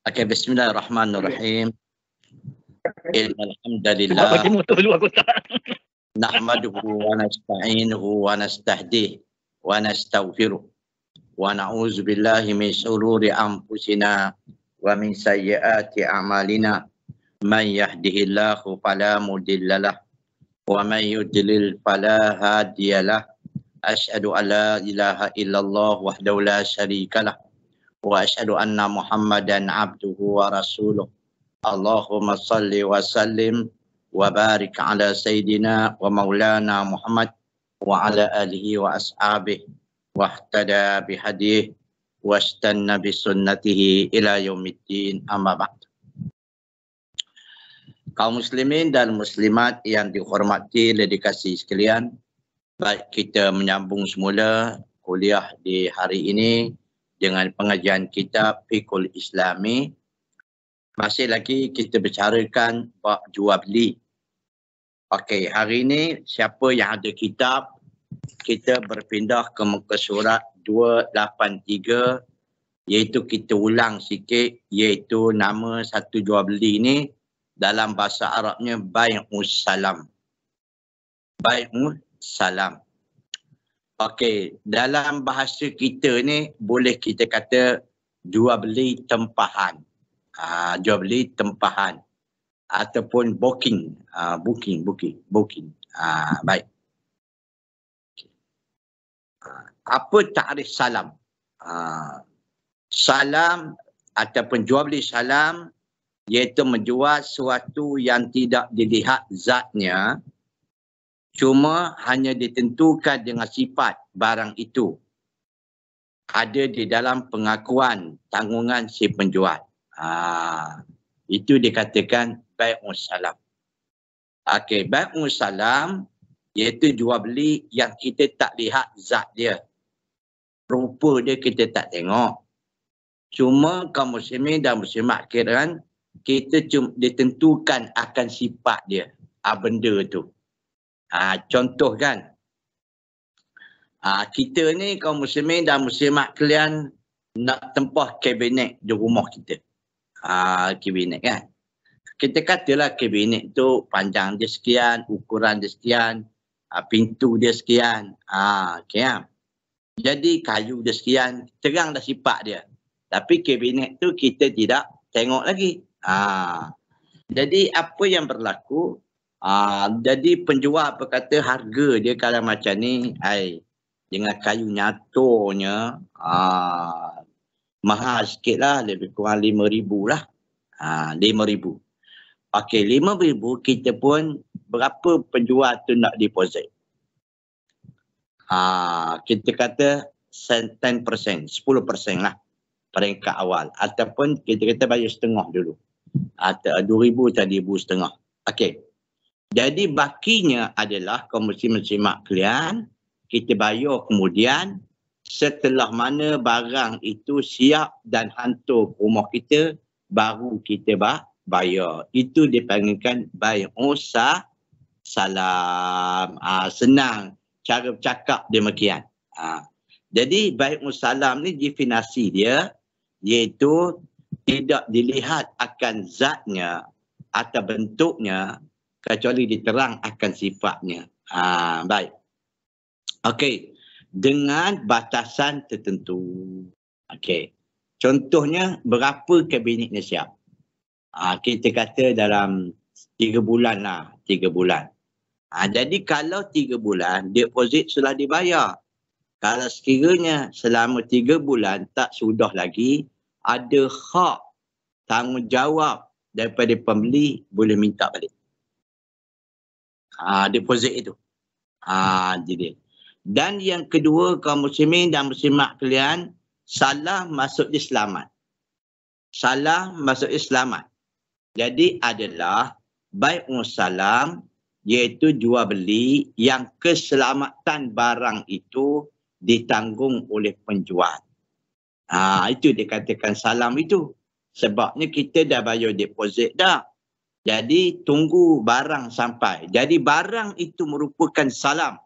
Okey, bismillahirrahmanirrahim. Alhamdulillah nahmaduhu wa nasta'inuhu wa nastahdih wa nastaghfiruh wa na'udzu billahi min shururi anfusina wa min sayyiati a'malina. Man yahdihillahu fala mudhillalah wa man yudlil fala hadiyalah. Asyhadu an la ilaha illallah wahdahu la syarikalah wa asyhadu anna Muhammadan abduhu wa rasuluh. Allahumma salli wa sallim wa barik ala sayyidina wa maulana Muhammad wa ala alihi wa ashabihi wa ihtada bihadih wa istanna bisunnatihi ila yaumiddin, amma ba'd. Kaum muslimin dan muslimat yang dihormati dan dikasihi sekalian, baik kita menyambung semula kuliah di hari ini dengan pengajian kitab Fiqhul Islami. Masih lagi kita bicarakan bab jual beli. Okey, hari ini siapa yang ada kitab, kita berpindah ke muka surat 283, iaitu kita ulang sikit, iaitu nama satu jual beli ini dalam bahasa Arabnya bai'us salam. Bai'us salam. Okey, dalam bahasa kita ni boleh kita kata jual beli tempahan. Jual beli tempahan ataupun booking. Baik. Apa takrif salam? Salam ataupun jual beli salam iaitu menjual sesuatu yang tidak dilihat zatnya, cuma hanya ditentukan dengan sifat barang itu ada di dalam pengakuan tanggungan si penjual. Itu dikatakan bai'us salam. Okey, bai'us salam iaitu jual beli yang kita tak lihat zat dia. Rupa dia kita tak tengok. Cuma kaum muslimin dan muslimat kiraan, kita cuma ditentukan akan sifat dia, benda tu. Contoh kan, kita ni kaum muslimin dan muslimat kalian nak tempah kabinet di rumah kita. Kabinet kan. Kita katalah kabinet tu panjang dia sekian, ukuran dia sekian, pintu dia sekian. Okay, jadi kayu dia sekian, terang dah sifat dia. Tapi kabinet tu kita tidak tengok lagi. Jadi apa yang berlaku? Jadi penjual berkata harga dia kalau macam ni, dengan kayu nyatonya, mahal sikit lah, lebih kurang 5,000 lah. 5,000. Okey, 5,000 kita pun berapa penjual tu nak deposit? Kita kata 10%, 10% lah peringkat awal. Ataupun kita kata bayar setengah dulu. 2,000 tadi 1,500. Okey. Jadi bakinya adalah kaum muslimat kalian, kita bayar kemudian setelah mana barang itu siap dan hantar ke rumah kita, baru kita bayar. Itu dipanggilkan bai'us salam. Senang cara bercakap demikian. Jadi bai'us salam ni definisi dia iaitu tidak dilihat akan zatnya atau bentuknya kecuali diterang akan sifatnya. Baik. Okey. Dengan batasan tertentu. Okey. Contohnya berapa kabinet ni siap? Kita kata dalam 3 bulan lah. 3 bulan. Jadi kalau 3 bulan, deposit sudah dibayar. Kalau sekiranya selama 3 bulan tak sudah lagi, ada hak tanggungjawab daripada pembeli, boleh minta balik. Deposit itu. Jadi. Dan yang kedua, kaum muslimin dan muslimat kalian, salah maksudnya selamat. Salah maksudnya selamat. Jadi adalah bai'us salam iaitu jual beli yang keselamatan barang itu ditanggung oleh penjual. Itu dikatakan salam itu. Sebabnya kita dah bayar deposit dah. Jadi tunggu barang sampai. Jadi barang itu merupakan salam.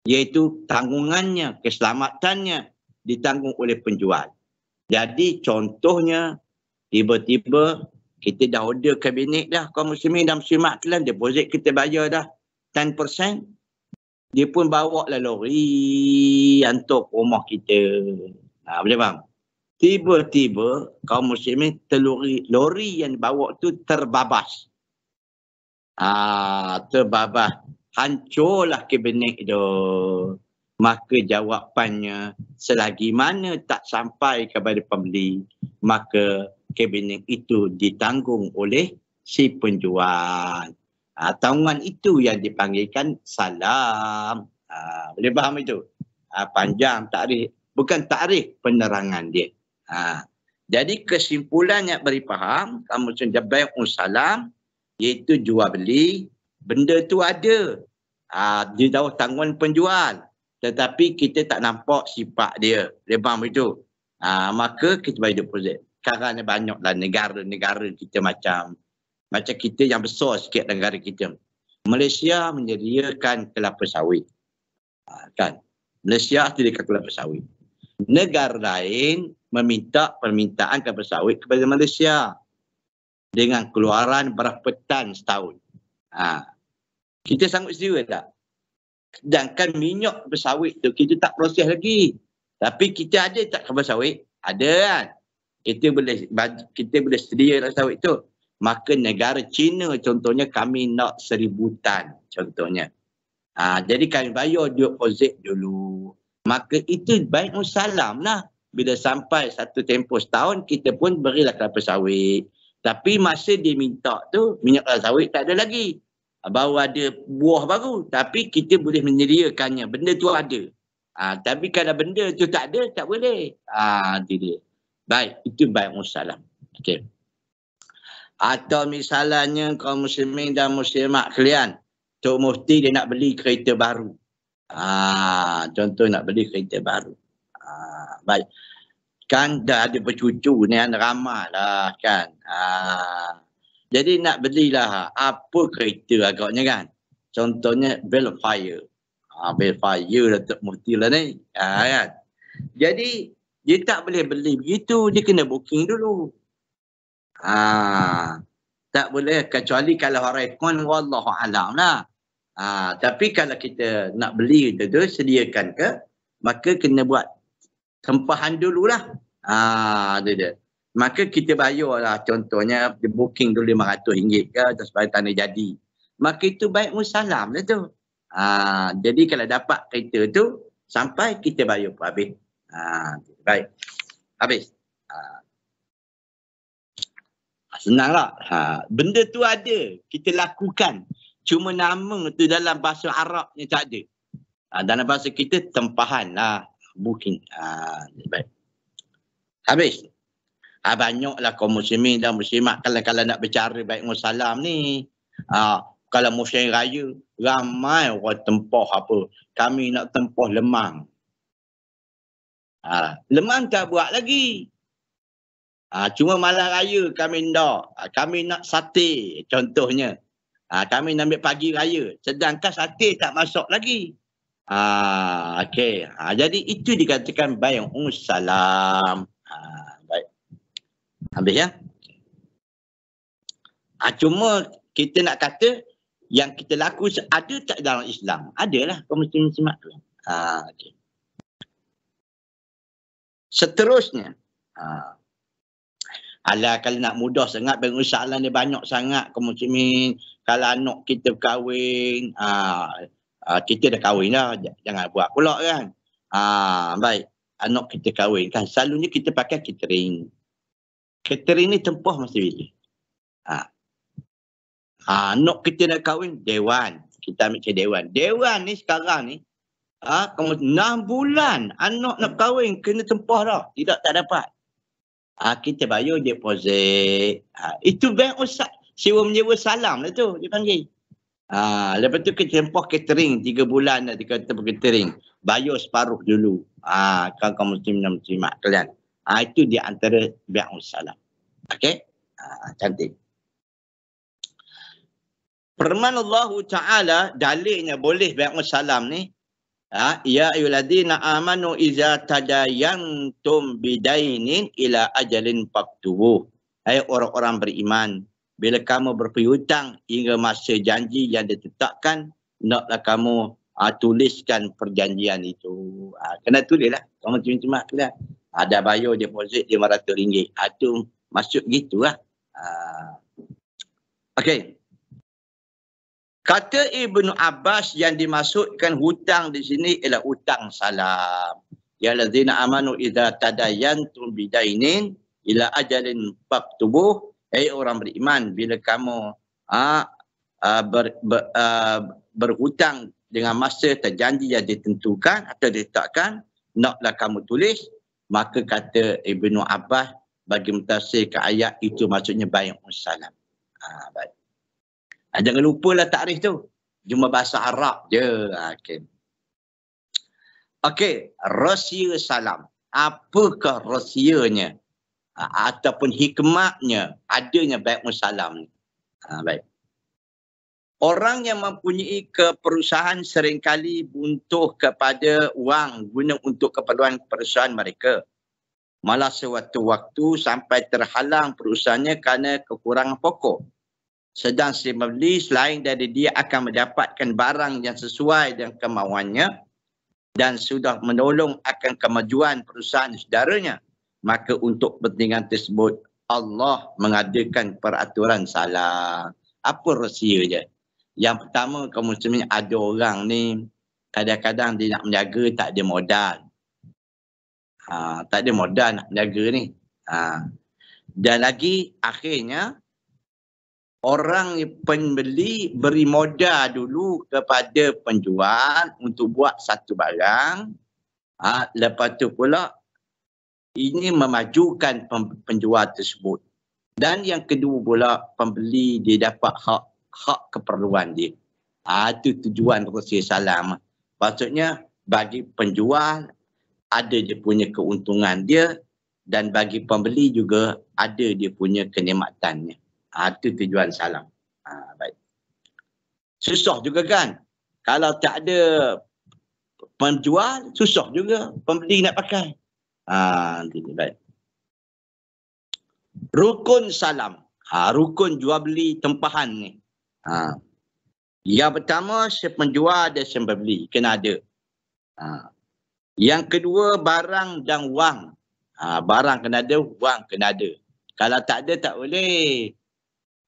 Iaitu tanggungannya, keselamatannya ditanggung oleh penjual. Jadi contohnya Tiba-tiba kita dah order kabinet dah, kaum muslimin dan muslimat kalian, deposit kita bayar dah 10%. Dia pun bawa lah lori hantar ke rumah kita. Boleh faham? Tiba-tiba kaum muslimin lori yang bawa tu terbabas. Terbabas. Hancurlah kabinet tu. Maka jawapannya, selagi mana tak sampai kepada pembeli, maka kabinet itu ditanggung oleh si penjual. Tanggungan itu yang dipanggilkan salam. Boleh faham itu? Panjang takrif, bukan takrif, penerangan dia. Jadi kesimpulannya beri faham, kamu sudah bai'un salam, iaitu jual beli, benda tu ada di bawah tanggungan penjual, tetapi kita tak nampak sifat dia. Boleh faham itu? Maka kita bayar deposit. Kerana banyaklah negara-negara kita macam kita yang besar sikit negara kita. Malaysia menyediakan kelapa sawit. Kan? Malaysia menyediakan kelapa sawit. Negara lain meminta permintaan kelapa sawit kepada Malaysia dengan keluaran berapa tan setahun. Kita sanggup sedia tak? Sedangkan minyak kelapa sawit tu kita tak proses lagi. Tapi kita ada tak kelapa sawit? Ada kan? Kita boleh sedia kelapa sawit tu. Maka negara China contohnya kami nak 1000 tan contohnya. Jadi kami bayar deposit dulu. Maka itu bai'un salam lah. Bila sampai satu tempoh setahun, kita pun berilah kelapa sawit. Tapi masa dia minta tu, minyak kelapa sawit tak ada lagi. Baru ada buah baru. Tapi kita boleh menyediakannya. Benda tu ada. Tapi kalau benda tu tak ada, tak boleh. Itu dia. Baik, itu bai'un salam. Okey. Atau misalnya kaum muslimin dan muslimat kalian, Tok Mufti dia nak beli kereta baru. Contoh nak beli kereta baru. Baik. Kan dah ada bercucu ni, ramai lah kan. Jadi nak belilah apa kereta agaknya kan. Contohnya Belfire. Belfire lah Tok Mufti lah ni. Kan. Jadi dia tak boleh beli begitu, dia kena booking dulu. Tak boleh kecuali kalau rekon wallahu alam lah. Tapi kalau kita nak beli tu sediakan ke, maka kena buat tempahan dululah. Dia. Maka kita bayarlah, contohnya booking dulu RM500 ke atau sebagai tanda jadi. Maka itu bai'un salam lah tu. Jadi kalau dapat kereta tu sampai kita bayar pun habis. Baik. Habis. Senanglah. Benda tu ada. Kita lakukan. Cuma nama tu dalam bahasa Arabnya tak ada. Dalam bahasa kita tempahan lah. Booking. Baik. Habis. Banyaklah kaum muslimin dan muslimat kalau nak bercara bai'un salam ni. Kalau musim raya, ramai orang tempah apa. Kami nak tempah lemang. Lemang tak buat lagi. Cuma malam raya kami nak sate contohnya. Kami nak ambil pagi raya. Sedangkan sate tak masuk lagi. Okey. Jadi itu dikatakan bai'un salam. Baik. Habis ya. Cuma kita nak kata yang kita laku ada tak dalam Islam? Adalah kaum muslimin muslimat tu. Okey. Seterusnya. Kalau nak mudah sangat, bai'un salam dia banyak sangat kaum muslimin. Kalau anak kita kahwin, kita dah kahwin dah, jangan buat pula kan. Baik, anak kita kahwin kan, selalunya kita pakai catering. Catering ni tempah masa bila. Anak kita nak kahwin, dewan. Kita ambil ke dewan. Dewan ni sekarang ni, 6 bulan anak nak kahwin, kena tempah dah. Tidak, tak dapat. Kita bayar deposit. Itu bai'un sewa menyewa salam lah tu, dia panggil. Lepas tu kita tempah catering 3 bulan dah kita tempah catering. Bayar separuh dulu. Kaum muslim dan muslimat kalian. Itu di antara bai'un salam. Okey? Cantik. Firman Allah Ta'ala, dalilnya boleh bai'un salam ni. Ya ayyuhalladzina amanu iza tadayantum bidainin ila ajalin faktubuh. Hai orang-orang beriman, bila kamu berpiutang hingga masa janji yang ditetapkan, naklah kamu tuliskan perjanjian itu. Kena tulislah. Kamu cuma lah. Ada bayar deposit RM500. Itu maksud gitulah. Okey. Kata Ibnu Abbas yang dimaksudkan hutang di sini ialah hutang salam. Ya allazina amanu idza tadayantum bidainin ila ajalin faktubuh. Orang beriman, bila kamu berhutang dengan masa terjanji yang ditentukan atau ditetapkan, naklah kamu tulis. Maka kata Ibnu Abbas bagi mentafsir ke ayat itu maksudnya bai'un salam. Baik. Jangan lupalah takrif tu. Cuma bahasa Arab je. Okey, rahsia salam. Apakah rahsianya? Ataupun hikmahnya adanya bai'un salam ni. Baik. Orang yang mempunyai keperusahaan seringkali butuh kepada wang guna untuk keperluan perusahaan mereka. Malah sewaktu-waktu sampai terhalang perusahaannya kerana kekurangan pokok. Sedang si pembeli selain dari dia akan mendapatkan barang yang sesuai dengan kemauannya dan sudah menolong akan kemajuan perusahaan saudaranya, maka untuk kepentingan tersebut Allah mengadakan peraturan salam. Apa rahsia je? Yang pertama, kaum muslimin, ada orang ni kadang-kadang dia nak menjaga tak ada modal. Tak ada modal nak menjaga ni. Dan lagi akhirnya orang pembeli beri modal dulu kepada penjual untuk buat satu barang. Lepas tu pula ini memajukan penjual tersebut. Dan yang kedua pula pembeli dia dapat hak keperluan dia. Itu tujuan rahsia salam. Maksudnya bagi penjual ada dia punya keuntungan dia dan bagi pembeli juga ada dia punya kenikmatannya. Itu tujuan salam. Baik. Susah juga kan? Kalau tak ada penjual, susah juga pembeli nak pakai. Baik. Rukun salam. Rukun jual beli tempahan ni. Yang pertama, si penjual dan si pembeli kena ada. Yang kedua, barang dan wang. Barang kena ada, wang kena ada. Kalau tak ada, tak boleh.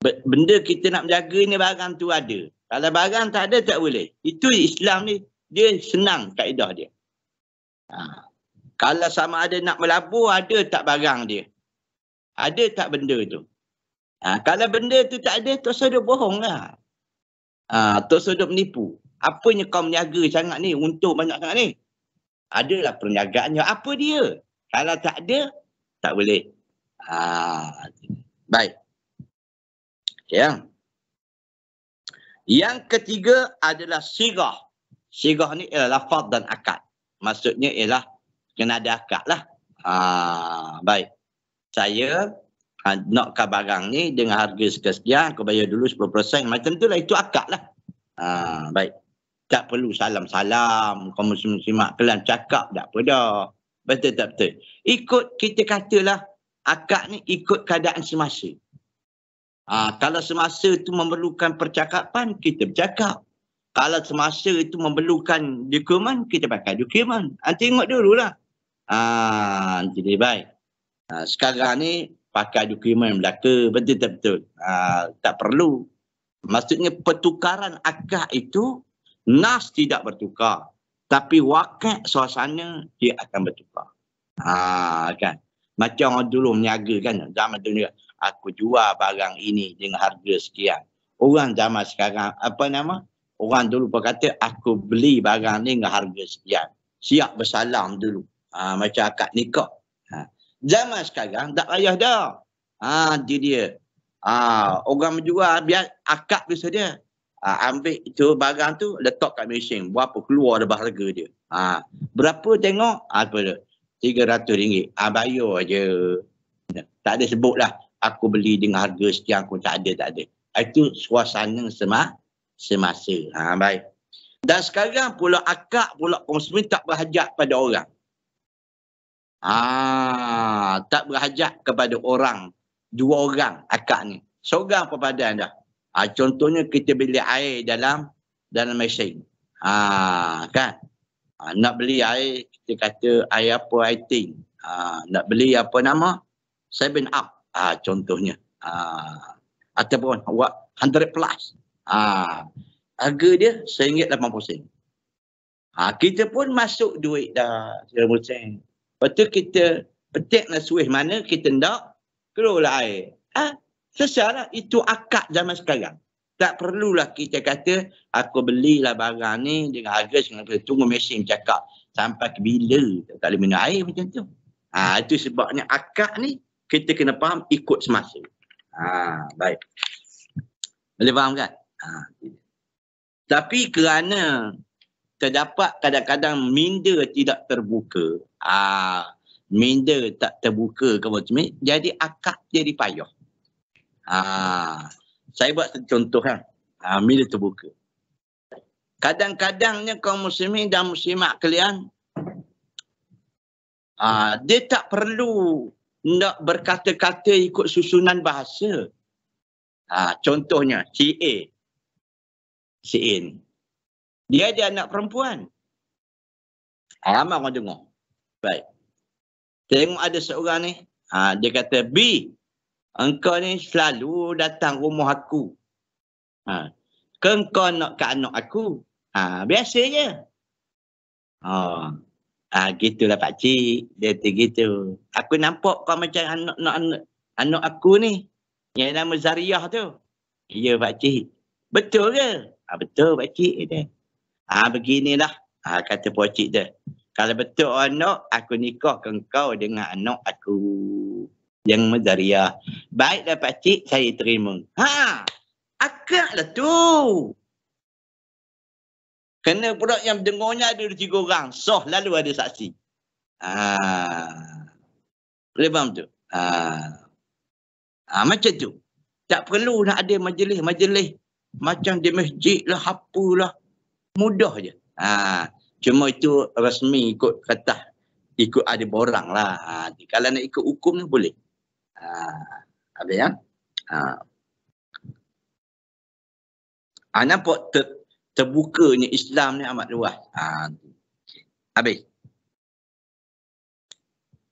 Benda kita nak menjaga ni barang tu ada. Kalau barang tak ada, tak boleh. Itu Islam ni, dia senang kaedah dia. Kalau sama ada nak melabur, ada tak barang dia? Ada tak benda tu? Kalau benda tu tak ada, Tok Sodok bohong lah. Tok Sodok menipu. Apanya kau menjaga sangat ni? Untuk banyak sangat ni? Adalah perniagaannya. Apa dia? Kalau tak ada, tak boleh. Baik. Ya. Yang ketiga adalah sirah. Sirah ni ialah lafaz dan akad. Maksudnya ialah kena ada akad lah. Baik. Saya nakkan barang ni dengan harga sekian, aku bayar dulu 10%. Macam tu lah, itu akad lah. Baik. Tak perlu salam-salam. Kau muslimat kelam cakap tak apa dah. Betul tak betul? Ikut kita katalah akad ni ikut keadaan semasa. Kalau semasa itu memerlukan percakapan, kita bercakap. Kalau semasa itu memerlukan dokumen, kita pakai dokumen. Tengok dululah. Jadi baik. Sekarang ni pakai dokumen belaka. Betul tak betul? Tak perlu. Maksudnya pertukaran akad itu nas tidak bertukar. Tapi wakil suasana dia akan bertukar. Kan? Macam orang dulu meniaga kan. Zaman dulu aku jual barang ini dengan harga sekian. Orang zaman sekarang, orang dulu berkata, aku beli barang ni dengan harga sekian. Siap bersalam dulu. Macam akad nikah. Zaman sekarang, tak payah dah. Dia dia. Orang menjual, biar akad tu saja. Ambil itu barang tu, letak kat mesin. Berapa keluar dah harga dia. Berapa tengok? Apa dia? RM300. Bayar je. Tak ada sebut lah. Aku beli dengan harga sekian, aku tak ada. Itu suasana semasa. Baik. Dan sekarang pula akad pula kaum muslimin tak berhajat pada orang. Tak berhajat kepada orang dua orang akak ni. Seorang perpadan dah. Contohnya kita beli air dalam mesin. Kan? Nak beli air, kita kata air apa, air tin. Nak beli apa nama? 7 Up. Contohnya. Ataupun 100 plus. Harga dia RM1.80. Kita pun masuk duit dah RM1.80. Lepas tu kita petik nak suih mana, kita nak keluarlah air. Selesai lah. Itu akad zaman sekarang. Tak perlulah kita kata, aku belilah barang ni dengan harga RM90. Tunggu mesin cakap sampai ke bila tak boleh minum air macam tu. Itu sebabnya akad ni kita kena faham ikut semasa. Baik. Boleh faham kan? Tapi kerana terdapat kadang-kadang minda tidak terbuka, minda tak terbuka ke macam ni, jadi akad jadi payah. Saya buat contoh kan. Minda terbuka. Kadang-kadangnya kaum muslimin dan muslimat kalian, dia tak perlu nak berkata-kata ikut susunan bahasa. Contohnya si A ni. Dia ada anak perempuan. Ramai orang dengar. Baik. Tengok ada seorang ni. Dia kata, B, engkau ni selalu datang rumah aku. Engkau nak ke anak aku. Biasa je. Gitulah pakcik. Dia kata gitu. Aku nampak kau macam anak aku ni. Yang nama Zariah tu. Ya pakcik. Betul ke? Betul pakcik. Beginilah. Kata pakcik dia. Kalau betul anak, aku nikah ke engkau dengan anak aku. Yang nama Zariah. Baiklah pakcik, saya terima. Akad lah tu. Kena pula yang dengarnya ada 3 orang. Soh lalu ada saksi. Boleh faham tu? Macam tu. Tak perlu nak ada majlis-majlis. Macam di masjid lah, apalah. Mudah je. Cuma itu rasmi ikut kata. Ikut ada borang lah. Kalau nak ikut hukum ni boleh. Ada ya? Nampak terbukanya Islam ni amat luas. Habis.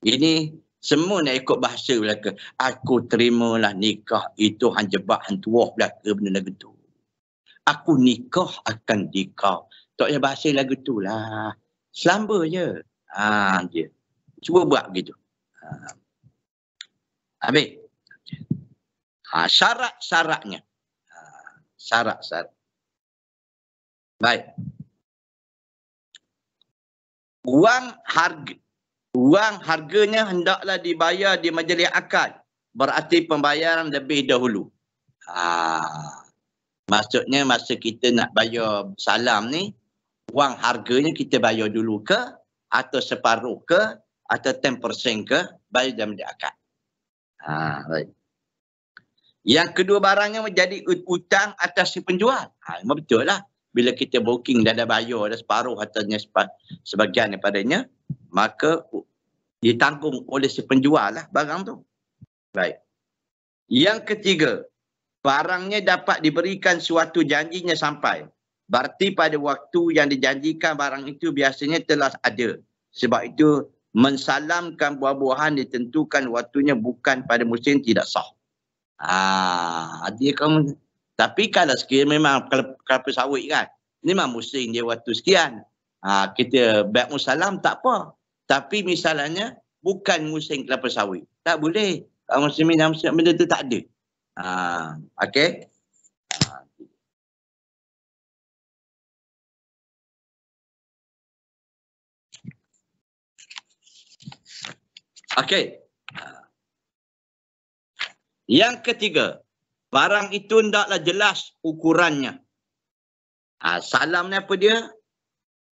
Ini semua nak ikut bahasa belaka. Aku terimalah nikah itu hanjebak hantuah belaka benda lagu tu. Aku nikah akan dikau. Tak payah bahasa lagu tu lah. Selamba je. Dia. Cuba buat begitu. Habis. Syarat-syaratnya. Syarat-syarat. Baik. Wang harganya hendaklah dibayar di majlis akad. Berarti pembayaran lebih dahulu. Maksudnya masa kita nak bayar salam ni, wang harganya kita bayar dulu ke, atau separuh ke, atau 10% ke, bayar dalam majlis akad. Baik. Yang kedua barangnya menjadi hutang atas si penjual. Memang betul lah. Bila kita booking dah ada bayar, dah separuh ataunya sebagian daripadanya, maka ditanggung oleh si penjual lah barang tu. Baik. Yang ketiga, barangnya dapat diberikan suatu janjinya sampai. Berarti pada waktu yang dijanjikan barang itu biasanya telah ada. Sebab itu mensalamkan buah-buahan ditentukan waktunya bukan pada musim tidak sah. Dia kamu. Tapi kalau sekiranya memang kelapa sawit kan, memang musim dia waktu sekian. Kita baik musalam tak apa. Tapi misalnya bukan musim kelapa sawit. Tak boleh. Kalau musim benda tu tak ada. Okey. Okey. Yang ketiga, barang itu hendaklah jelas ukurannya. Salam ni apa dia?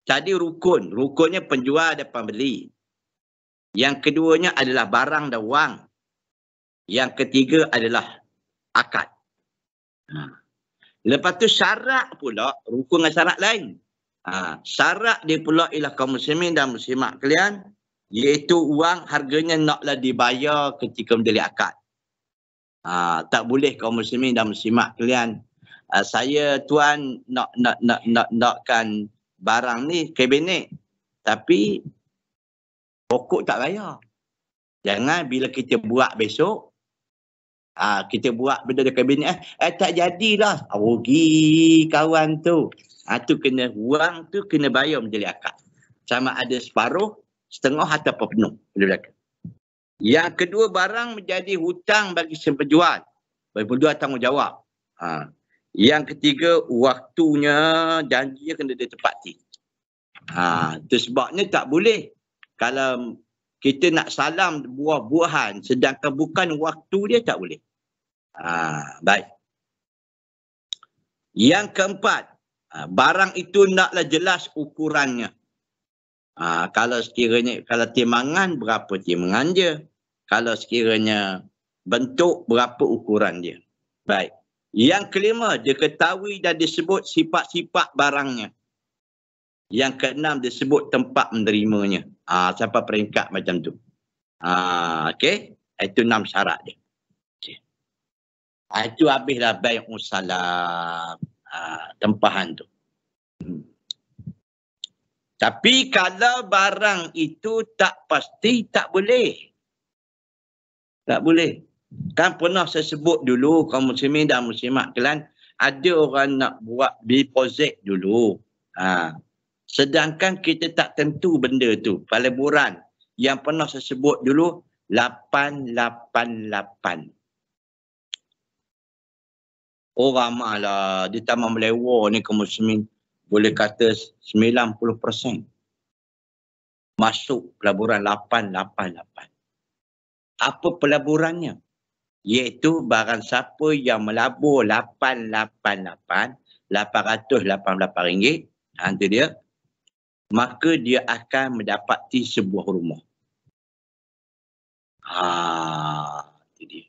Tadi rukun. Rukunnya penjual dan pembeli. Yang keduanya adalah barang dan wang. Yang ketiga adalah akad. Lepas tu syarat pula, rukun dengan syarat lain. Syarat dia pula ialah kaum muslimin dan muslimat kalian, iaitu wang harganya naklah dibayar ketika menjadi akad. Tak boleh kaum muslimin dan muslimat kalian. Saya tuan nakkan barang ni kabinet. Tapi pokok tak raya. Jangan bila kita buat besok, kita buat benda di kabinet, tak jadilah. Rugi kawan tu. Tu kena, wang tu kena bayar menjadi akad. Sama ada separuh, setengah ataupun penuh. Yang kedua, barang menjadi hutang bagi si penjual. Bagi penjual tanggungjawab. Yang ketiga, waktunya, janjinya kena ditepati. Itu sebabnya tak boleh. Kalau kita nak salam buah-buahan sedangkan bukan waktu dia, tak boleh. Baik. Yang keempat, barang itu naklah jelas ukurannya. Kalau sekiranya, kalau timbangan, berapa timbangan dia. Kalau sekiranya bentuk, berapa ukuran dia. Baik. Yang kelima, diketahui dan disebut sifat-sifat barangnya. Yang keenam, disebut tempat menerimanya. Sampai peringkat macam tu. Okey. Itu 6 syarat dia. Okay. Itu habislah bai'us salam. Tempahan tu. Tapi kalau barang itu tak pasti, tak boleh. Tak boleh. Kan pernah saya sebut dulu, kaum muslimin dan muslimat kalian, ada orang nak buat deposit dulu. Sedangkan kita tak tentu benda tu. Peleburan yang pernah saya sebut dulu, 888. Oh ramahlah. Di Taman Melewar ni kaum muslimin, boleh kata 90% masuk pelaburan 888. Apa pelaburannya? Iaitu barang siapa yang melabur 888, RM888, itu dia, maka dia akan mendapati sebuah rumah. Itu dia.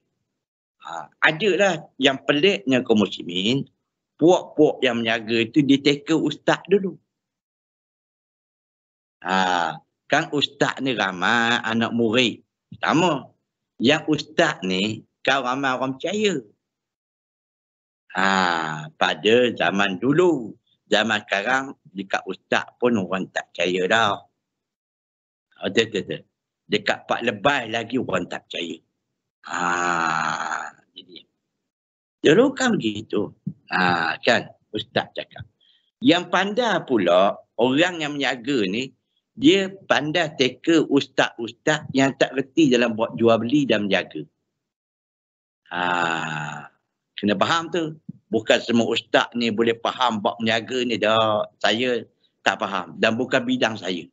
Adalah yang peliknya kaum muslimin, puak-puak yang menjaga itu diteka ustaz dulu. Kan ustaz ni ramai anak murid. Pertama, yang ustaz ni kan ramai orang percaya. Pada zaman dulu. Zaman sekarang, dekat ustaz pun orang tak percaya dah. Betul. Dekat Pak Lebay lagi orang tak percaya. Jadi dulu kan begitu. Kan ustaz cakap. Yang pandai pula, orang yang menjaga ni, dia pandai teka ustaz-ustaz yang tak reti dalam buat jual beli dan menjaga. Kena faham tu. Bukan semua ustaz ni boleh faham buat menjaga ni dah. Saya tak faham. Dan bukan bidang saya.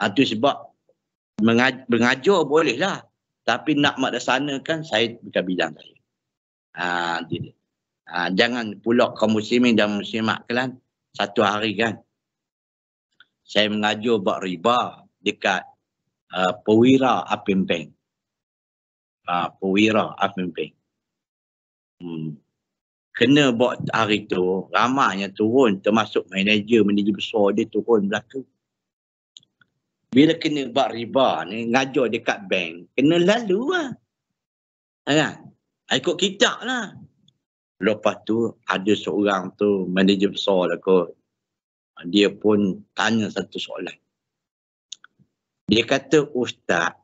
Itu sebab mengajar boleh lah. Tapi nak melaksanakan, saya bukan bidang saya. Jangan pula kaum muslimin dan muslimat kalian, satu hari kan, saya mengajar buat riba dekat Perwira Apim Bank. Perwira Apim Bank. Kena buat hari tu, ramainya turun, termasuk manager besar dia turun belakang. Bila kena buat riba ni, ngajar dekat bank, kena lalu lah. Ikut kitab lah. Lepas tu, ada seorang tu, manager besar lah kot. Dia pun tanya satu soalan. Dia kata, ustaz,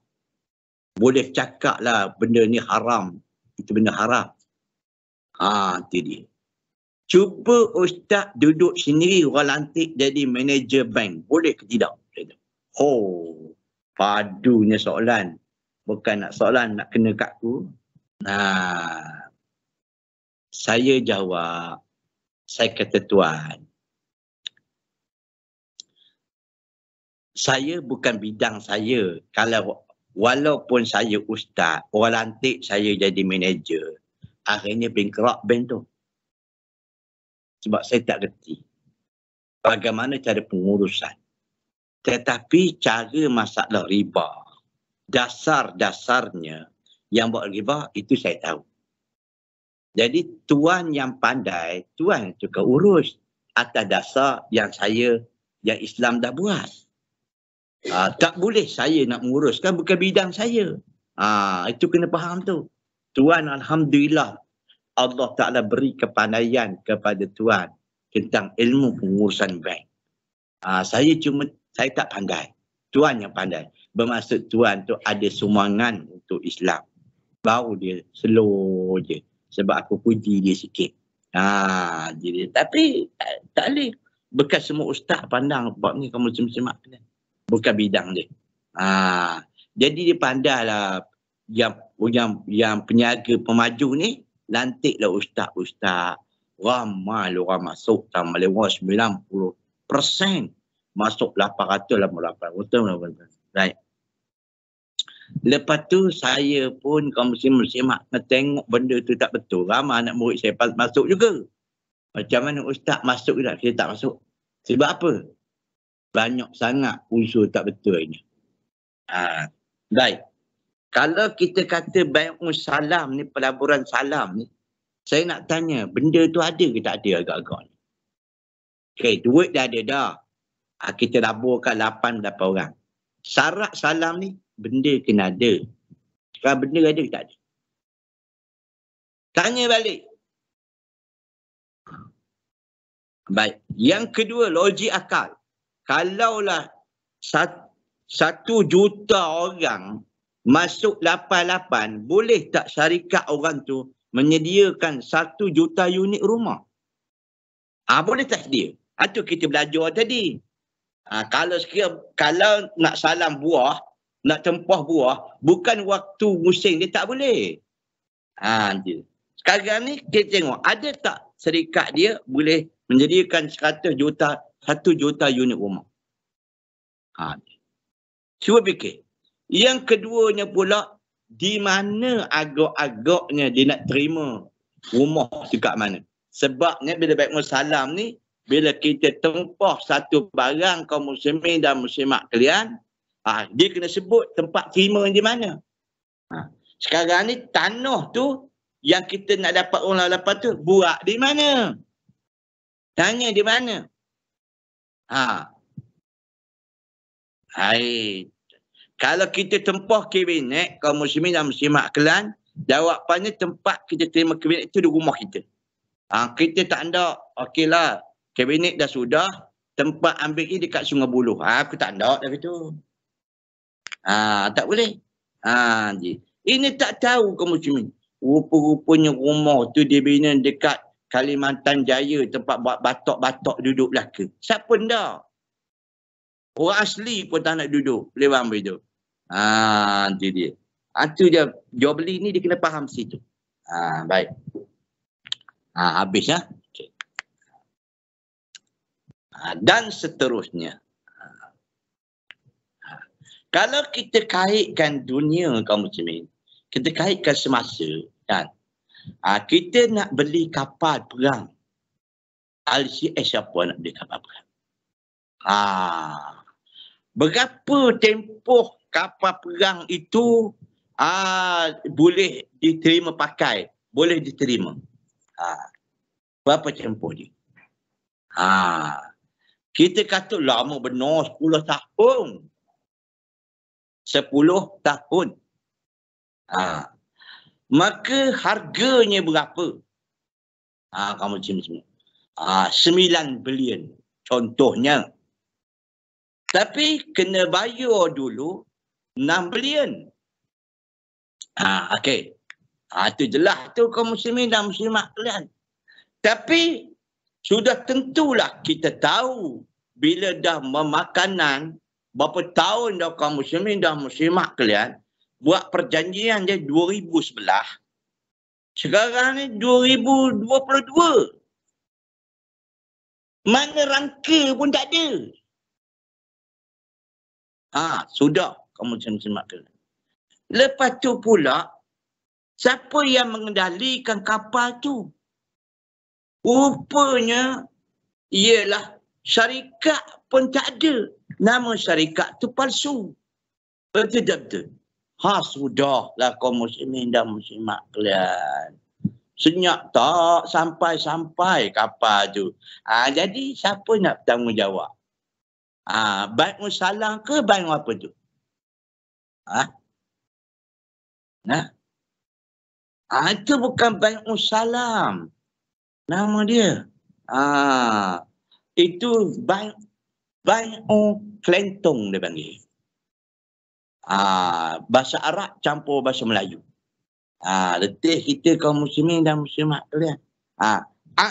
boleh cakap lah benda ni haram. Itu benda haram. Itu dia. Cuba ustaz duduk sendiri, orang lantik jadi manager bank. Boleh ke tidak? Padunya soalan. Bukan nak soalan, nak kena kat aku. Saya jawab. Saya kata, tuan, saya bukan bidang saya. Kalau walaupun saya ustaz, orang lantik saya jadi manager, akhirnya bankrupt bank tu. Sebab saya tak reti bagaimana cara pengurusan. Tetapi cara masalah riba, dasar-dasarnya yang buat riba, itu saya tahu. Jadi tuan yang pandai, tuan juga urus atas dasar yang Islam dah buat. Tak boleh saya nak menguruskan, bukan bidang saya. Itu kena faham tu. Tuan Alhamdulillah Allah Ta'ala beri kepandaian kepada Tuan tentang ilmu pengurusan bank. Saya tak pandai. Tuan yang pandai. Bermaksud Tuan tu ada sumbangan untuk Islam. Baru dia slow je. Sebab aku puji dia sikit. Jadi, tapi tak boleh. Bukan semua ustaz pandang bab ni kamu semak. Bukan bidang dia. Jadi dia pandai lah. Yang penyaga pemaju ni, lantiklah ustaz-ustaz. Ramai orang masuk tambah lewat 90%. Masuk 888. Betul. Right. Lepas tu saya pun kaum muslim semak tengok benda tu tak betul. Ramai anak murid saya masuk juga. Macam mana ustaz masuk tak? Saya tak masuk. Sebab apa? Banyak sangat unsur tak betul ini. Baik. Kalau kita kata bai'us salam ni, pelaburan salam ni, saya nak tanya, benda tu ada ke tak ada agak-agak ni? Okey, duit dah ada dah. Kita laburkan 8 orang. Syarat salam ni, benda kena ada. Kalau benda ada ke tak ada? Tanya balik. Baik. Yang kedua, logik akal. Kalaulah 1 juta orang masuk 88, boleh tak syarikat orang tu menyediakan 1 juta unit rumah? Boleh tak sedia? Itu kita belajar tadi. Kalau nak salam buah, nak tempah buah, bukan waktu musim dia tak boleh. Sekarang ni kita tengok, ada tak syarikat dia boleh menyediakan 1 juta unit rumah? Cuba fikir. Yang keduanya pula, di mana agak-agaknya dia nak terima rumah dekat mana? Sebabnya bila bai'us salam ni, bila kita tempah satu barang kaum muslimin dan muslimat kalian, dia kena sebut tempat terima di mana. Sekarang ni tanah tu yang kita nak dapat orang lepas tu buat di mana? Tanya di mana? Kalau kita tempah kabinet kaum muslimin dan muslimat kalian, jawapannya tempat kita terima kabinet itu di rumah kita. Kita tak ada, okeylah, kabinet dah sudah, tempat ambil ni dekat Sungai Buloh. Aku tak ada dah gitu. Tak boleh. Ini tak tahu kaum muslimin. Rupa-rupanya rumah tu dibina dekat Kalimantan Jaya, tempat buat batok-batok duduk belaka. Siapa ndak? Orang asli pun tak nak duduk. Boleh faham itu? Itu dia. Itu dia. Jual beli ni dia kena faham situ. Baik. Habis ya. Okay. Dan seterusnya. Kalau kita kaitkan dunia kaum muslimin, kita kaitkan semasa, kan? Kita nak beli kapal perang. LCS siapa nak beli kapal perang? Berapa tempoh kapal perang itu boleh diterima pakai, boleh diterima? Berapa tempoh dia? Kita kata lama benar 10 tahun. 10 tahun. Maka harganya berapa? Kamu cuma 9 bilion contohnya. Tapi kena bayar dulu 6 bilion. Okey. Itu jelas tu kaum muslimin dan muslimat kalian. Tapi sudah tentulah kita tahu bila dah memakanan berapa tahun dah kaum muslimin dan muslimat kalian buat perjanjian dia 2011. Sekarang ni 2022. Mana rangka pun tak ada. Sudah kaum muslimin muslimat kalian. Lepas tu pula, siapa yang mengendalikan kapal tu? Rupanya ialah syarikat pun tak ada. Nama syarikat tu palsu. Betul-betul. Sudahlah kaum muslimin dan muslimat kalian. Senyap tak sampai-sampai kapal tu. Jadi siapa nak bertanggungjawab? Bai'us salam ke bai'us apa tu? Itu bukan bai'us salam. Nama dia. Itu bai'u kelentong dia panggil. Bahasa Arab campur bahasa Melayu. Letih kita kaum muslimin dan muslimat kalian.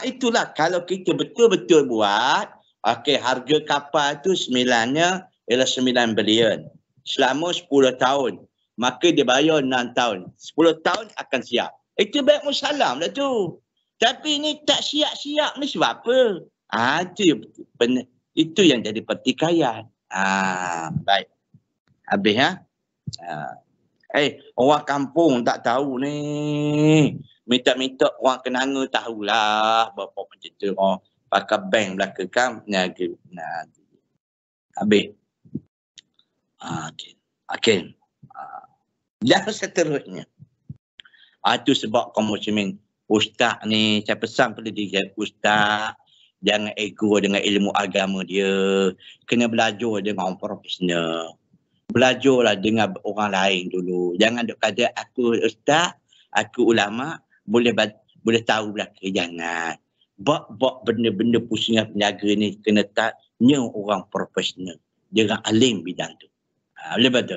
Itulah kalau kita betul-betul buat, harga kapal tu semilanya ialah 9 bilion. Selama 10 tahun. Maka dia bayar 6 tahun. 10 tahun akan siap. Itu bai'us salam lah tu. Tapi ni tak siap-siap ni sebab apa? Itu yang jadi pertikaian. Baik. Habis orang kampung tak tahu ni. Minta-minta orang kenanga tahulah berapa macam tu. Orang pakai bank belakang kan. Habis. Okey. Yang seterusnya. Itu sebab kaum muslimin. Ustaz ni, saya pesan pada dia, ustaz, jangan ego dengan ilmu agama dia. Kena belajar dengan orang profesional. Belajarlah dengan orang lain dulu. Jangan duk kata aku ustaz, aku ulama, boleh tahu belakang. Jangan. Bak benda-benda pusing penjaga ni kena tanya orang profesional. Jangan alim bidang tu. Lepas tu,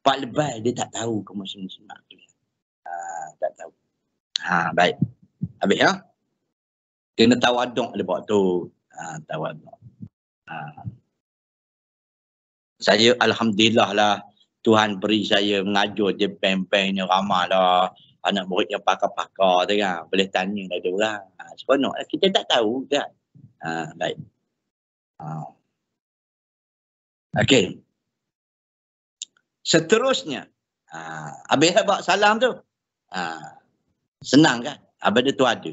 Pak Lebay dia tak tahu ke muslim-muslim. Tak tahu. Baik. Habis ya? Kena tawaduk dia buat tu. Tawaduk. Saya alhamdulillah lah Tuhan beri saya mengajar je pen-pen ni ramai lah. Anak murid yang pakar-pakar tu kan. Boleh tanya lah dia orang. Seronok lah. Kita tak tahu kan. Baik. Okey. Seterusnya. Habis bawa salam tu. Senang kan? Benda tu ada.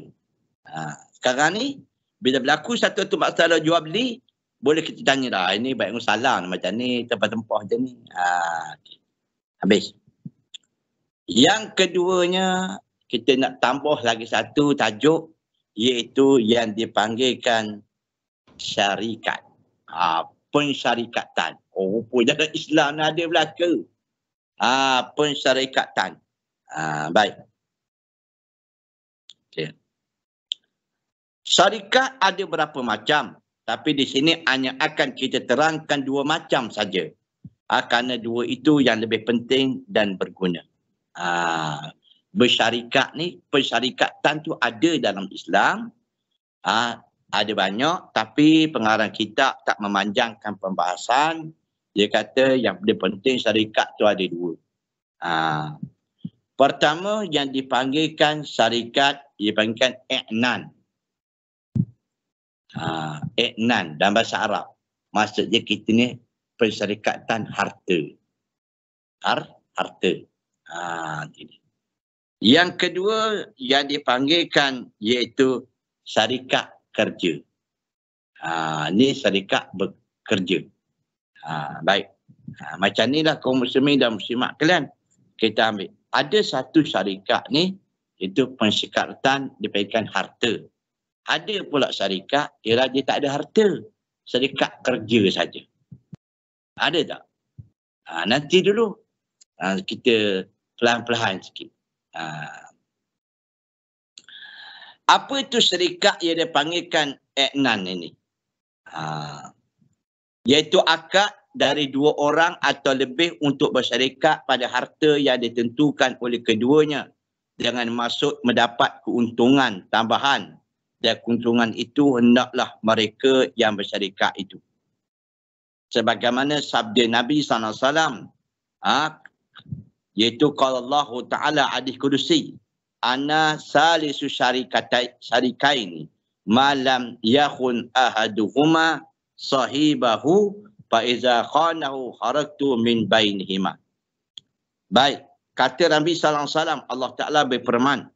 Sekarang ni, bila berlaku satu masalah jual beli, boleh kita tanya dah. Ini baik salam macam ni, tempat-tempat macam ni. Okay. Habis. Yang keduanya, kita nak tambah lagi satu tajuk, iaitu yang dipanggilkan syarikat. Pensyarikatan. Dalam Islam ada belaka. Pensyarikatan. Baik. Okay. Syarikat ada berapa macam, tapi di sini hanya akan kita terangkan 2 macam saja. Kerana 2 itu yang lebih penting dan berguna. Bersyarikat ni, pensyarikatan tu ada dalam Islam. Ada banyak, tapi pengarang kitab tak memanjangkan pembahasan. Dia kata yang lebih penting syarikat tu ada 2. Pertama yang dipanggilkan syarikat, dipanggilkan i'nan. I'nan dalam bahasa Arab. Maksudnya kita ni pensyarikatan harta. Harta. Yang kedua yang dipanggilkan iaitu syarikat kerja. Ni syarikat bekerja. Baik. Macam ni lah kaum muslimin dan muslimat kalian. Kita ambil. Ada satu syarikat ni, itu pensyarikatan dipanggilkan harta. Ada pula syarikat, ialah dia tak ada harta. Syarikat kerja saja. Ada tak? Nanti dulu. Kita pelan-pelan sikit. Apa itu syarikat yang dipanggilkan i'nan ini? Iaitu akad dari 2 orang atau lebih untuk bersyarikat pada harta yang ditentukan oleh keduanya dengan maksud mendapat keuntungan tambahan, dan keuntungan itu hendaklah mereka yang bersyarikat itu. Sebagaimana sabda Nabi SAW, iaitu qala Allah Ta'ala hadis kudusi, ana salisu syarikaini malam yakhun ahaduhuma sahibahu fa'iza khanahu kharajtu min bainihima. Baik, kata Nabi SAW, Allah Ta'ala berfirman,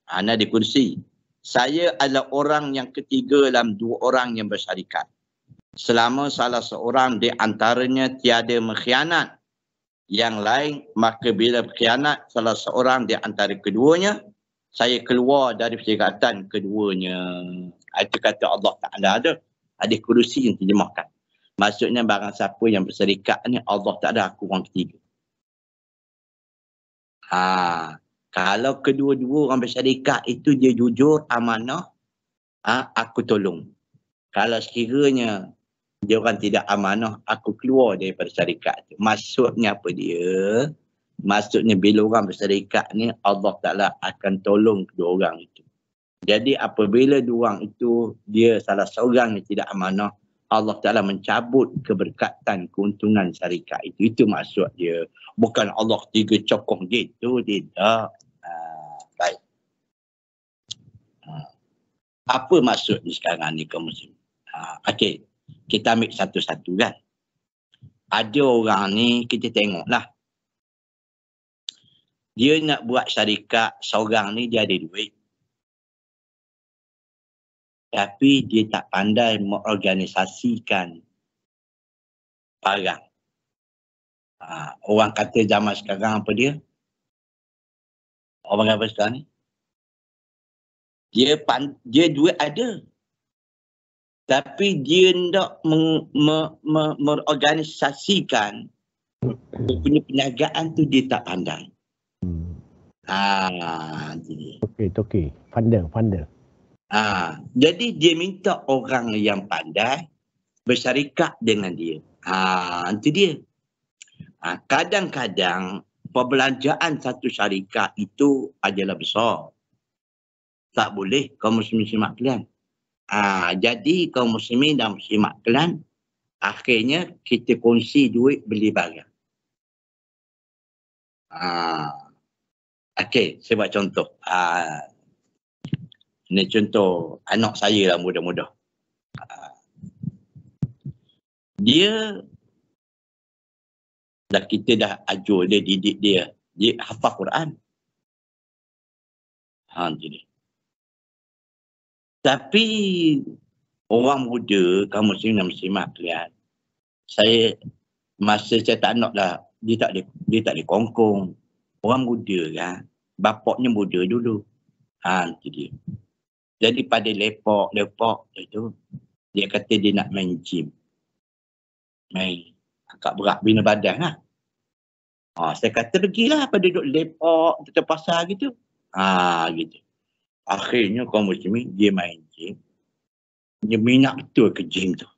ana di kursi, saya adalah orang yang ketiga dalam 2 orang yang bersyarikat. Selama salah seorang di antaranya tiada mengkhianat yang lain, maka bila berkhianat salah seorang di antara keduanya, saya keluar dari persyarikatan keduanya. Itu kata Allah Ta'ala ada. Hadis kudusi yang terjemahkan. Maksudnya barang siapa yang bersyarikat ni, Allah tak ada, aku orang ketiga. Kalau kedua-dua orang bersyarikat itu dia jujur, amanah, aku tolong. Kalau sekiranya dia orang tidak amanah, aku keluar daripada syarikat tu. Maksudnya apa dia? Maksudnya bila orang bersyarikat ni, Allah Ta'ala akan tolong kedua orang itu. Jadi apabila dua orang itu, dia salah seorang yang tidak amanah, Allah Ta'ala mencabut keberkatan, keuntungan syarikat itu. Itu maksud dia. Bukan Allah tiga cokong gitu, tidak. Baik. Apa maksud ni sekarang ni kaum muslim? Okey, kita ambil satu-satu kan. Ada orang ni kita tengoklah. Dia nak buat syarikat seorang ni dia ada duit. Tapi dia tak pandai mengorganisasikan barang. Orang kata zaman sekarang apa dia? Orang apa sekarang ni? Dia duit ada. Tapi dia tidak mengorganisasikan punya perniagaan tu, dia tak pandai. Toki. Funder. Jadi dia minta orang yang pandai bersyarikat dengan dia. Itu dia. Kadang-kadang perbelanjaan satu syarikat itu adalah besar. Tak boleh kaum muslimin sekalian. Jadi kaum muslimin dan muslimat sekalian, akhirnya kita kongsi duit beli barang. Okey, saya buat contoh. Ini contoh anak saya lah, mudah-mudah. Dia dah, kita dah ajar dia, didik dia. Dia hafal Quran. Jadi. Tapi orang muda, kaum muslim dan muslimat sekalian, masa saya tak nak lah, dia tak ada kongkong. Orang muda kan, bapaknya muda dulu. Itu dia. Jadi pada lepak itu, dia kata dia nak main gym. Main angkat berat bina badan lah. Saya kata pergilah pada duduk lepak, tetap pasar gitu. Gitu. Akhirnya kaum muslimin dia main gym. Dia minat betul ke gym tu.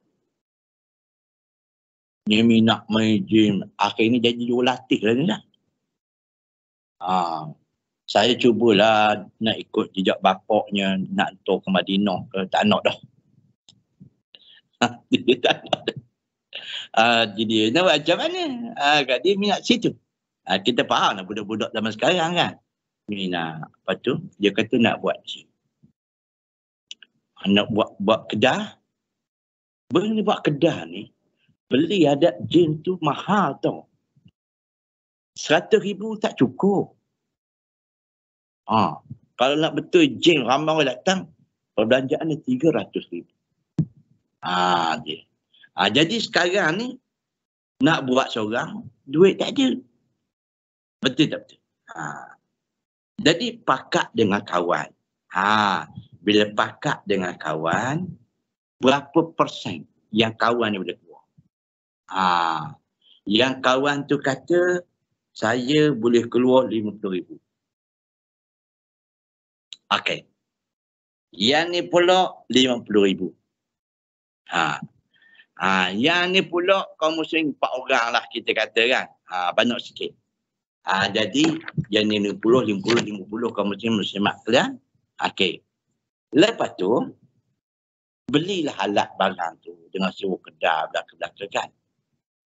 Dia minat main gym. Akhirnya jadi jurulatih lah ni lah. Saya cubalah nak ikut jejak bapaknya, nak hantar ke Madinah ke, tak nak dah. Dia tak nak dah. Jadi nak buat macam mana? Dia minat situ. Kita faham lah budak-budak zaman sekarang kan. Minat. Lepas tu dia kata nak buat gym. Nak buat kedah. Benda buat kedah ni, beli adat gym tu mahal tau. 100,000 tak cukup. Kalau nak betul gym ramai orang datang, perbelanjaan ni 300,000. Dia. Jadi sekarang ni nak buat seorang, duit tak ada. Betul tak betul? Jadi pakat dengan kawan. Bila pakat dengan kawan, berapa persen yang kawan ni boleh keluar? Yang kawan tu kata, saya boleh keluar 50,000. Okey. Yang ni pula 50,000. Yang ni pula kaum muslim 4 orang lah kita kata kan. Banyak sikit. Jadi yang ni 50 kaum muslim muslimat sekalian. Okey. Lepas tu belilah alat barang tu dengan sewa kedah belaka-belaka kan.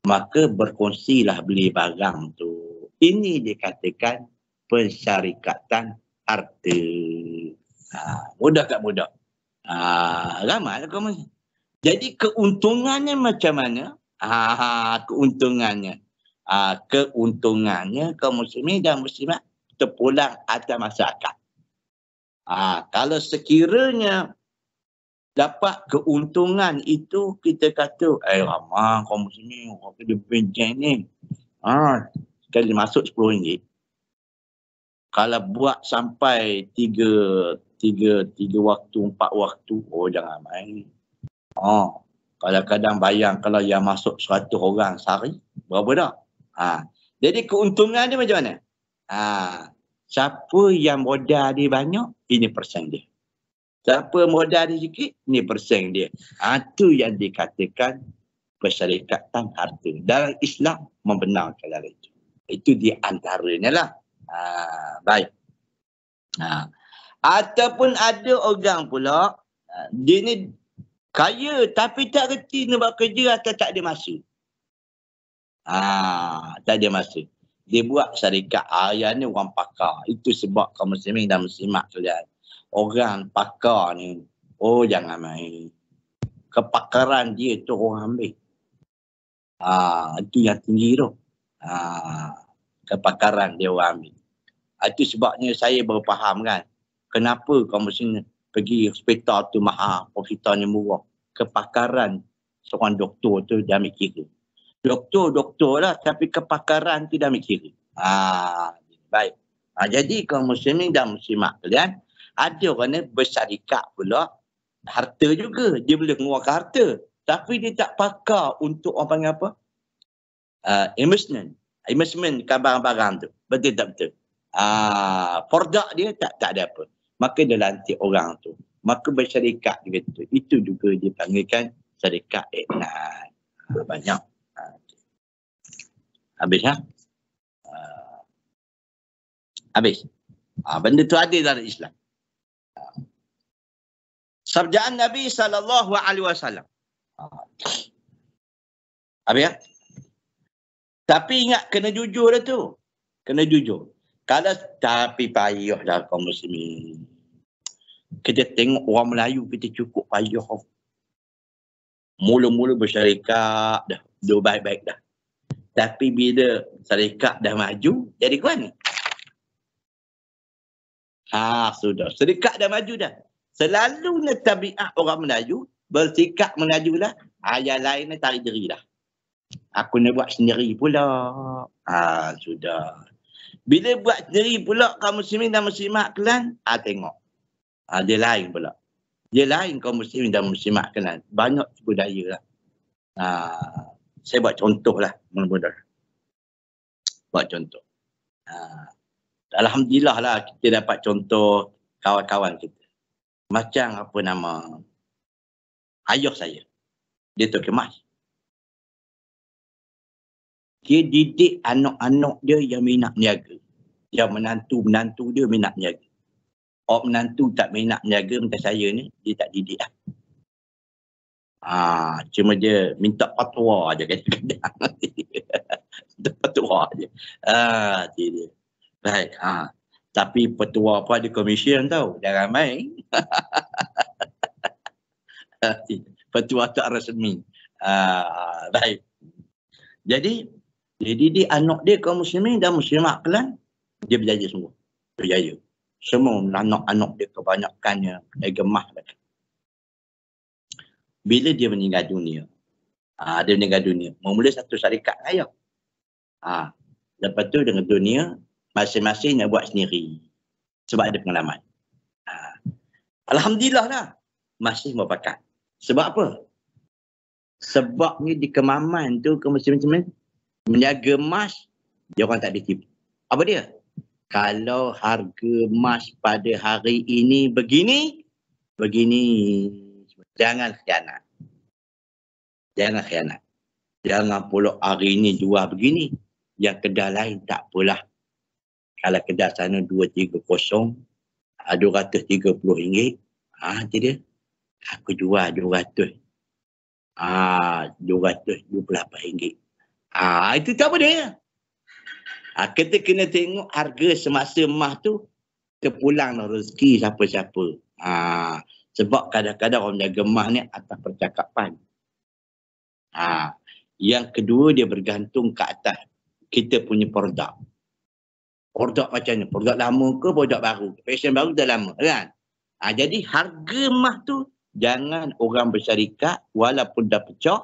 Maka berkongsilah beli barang tu. Ini dikatakan pensyarikatan harta. Mudah tak mudah? Ramai lah kaum muslim. Jadi keuntungannya macam mana? Keuntungannya. Keuntungannya kaum muslimin dan muslimat terpulang atas masyarakat. Kalau sekiranya dapat keuntungan itu, kita kata, ramai kaum muslimin, orang kena benjeng ni. Sekali masuk RM10. Kalau buat sampai 3 waktu, 4 waktu, jangan main. Kadang-kadang bayang kalau yang masuk 100 orang sehari, berapa dah? Jadi keuntungan dia macam mana? Siapa yang modal dia banyak, ini persen dia. Siapa modal dia sikit, ini persen dia. Itu yang dikatakan persyarikatan harta. Dalam Islam membenarkan hal itu. Itu di antaranya lah. Baik. Ataupun ada orang pula, dia ni kaya tapi tak reti nak buat kerja atau tak ada masa. Tak ada masa. Dia buat syarikat. Yang ni orang pakar. Itu sebab kaum muslimin dan muslimat sekalian. Orang pakar ni, jangan main. Kepakaran dia tu orang ambil. Itu yang tinggi tu. Kepakaran dia orang ambil. Itu sebabnya saya baru faham kan. Kenapa kaum muslimin pergi hospital tu mahal, hospitalnya murah. Kepakaran seorang doktor tu dia ambil kira. Doktor lah, tapi kepakaran tu dah mikir. Baik. Jadi kaum muslimin dan muslimat kalian, ada orang ni bersyarikat pula, harta juga. Dia boleh mengeluarkan harta. Tapi dia tak pakar untuk orang panggil apa? Investment barang-barang tu. Betul tak betul? Produk dia tak ada apa. Maka dia lantik orang tu. Maka bersyarikat dia tu. Itu juga dipanggilkan syarikat iknan. Banyak. Habis ha? Habis. Benda tu ada dalam Islam. Sabdaan Nabi SAW. Habis ya? Tapi ingat kena jujur dah tu. Kena jujur. Kalau tapi payah dah kaum muslimin. Kita tengok orang Melayu kita cukup payah. Mula-mula bersyarikat dah. Dah baik-baik dah. Tapi bila syarikat dah maju, jadi ke mana? Sudah. Syarikat dah maju dah. Selalunya tabiat orang Melayu, bersikap melaju lah. Yang lain tarik diri dah. Aku nak buat sendiri pula. Sudah. Bila buat sendiri pula kaum muslimin dan muslimat kalian, tengok. Dia lain pula. Dia lain kaum muslimin dan muslimat kalian. Banyak budaya lah. Saya buat contoh lah. Mudah-mudah. Buat contoh. Alhamdulillah lah kita dapat contoh kawan-kawan kita. Macam apa nama ayah saya. Dia tu kemas. Dia didik anak-anak dia yang minat niaga. Yang menantu-menantu dia minat niaga. Orang menantu tak minat niaga macam saya ni, dia tak didik lah. Cuma dia minta fatwa je kadang-kadang. Minta fatwa je. Dia. Baik. Tapi petua apa ada komisen tau. Jangan main. Petua tak rasmi. Baik. Jadi, dia didik anak dia kaum muslimin dan muslimat kalian. Dia berjaya semua. Berjaya. Semua anak-anak dia kebanyakannya gemah. Bila dia meninggal dunia. Dia meninggal dunia. Memulai satu syarikat ayah. Lepas tu dengan dunia, masing-masing nak buat sendiri. Sebab ada pengalaman. Alhamdulillah lah. Masih berbakat. Sebab apa? Sebab ni di Kemaman tu, ke muslim-muslim, menjaga emas, dia orang tak ditipu. Apa dia? Kalau harga emas pada hari ini begini, jangan khianat. Jangan khianat. Jangan pula hari ini jual begini, yang kedai lain tak apalah. Kalau kedai sana 230, RM230. Itu dia. Aku jual 200. RM228. Itu tak apa dia. Kita kena tengok harga semasa emas tu, terpulang rezeki siapa-siapa. Sebab kadang-kadang orang jaga emas ni atas percakapan. Yang kedua, dia bergantung ke atas kita punya produk. Produk macam ni, produk lama ke produk baru. Fashion baru dah lama kan. Jadi harga emas tu jangan orang bersyarikat walaupun dah pecah,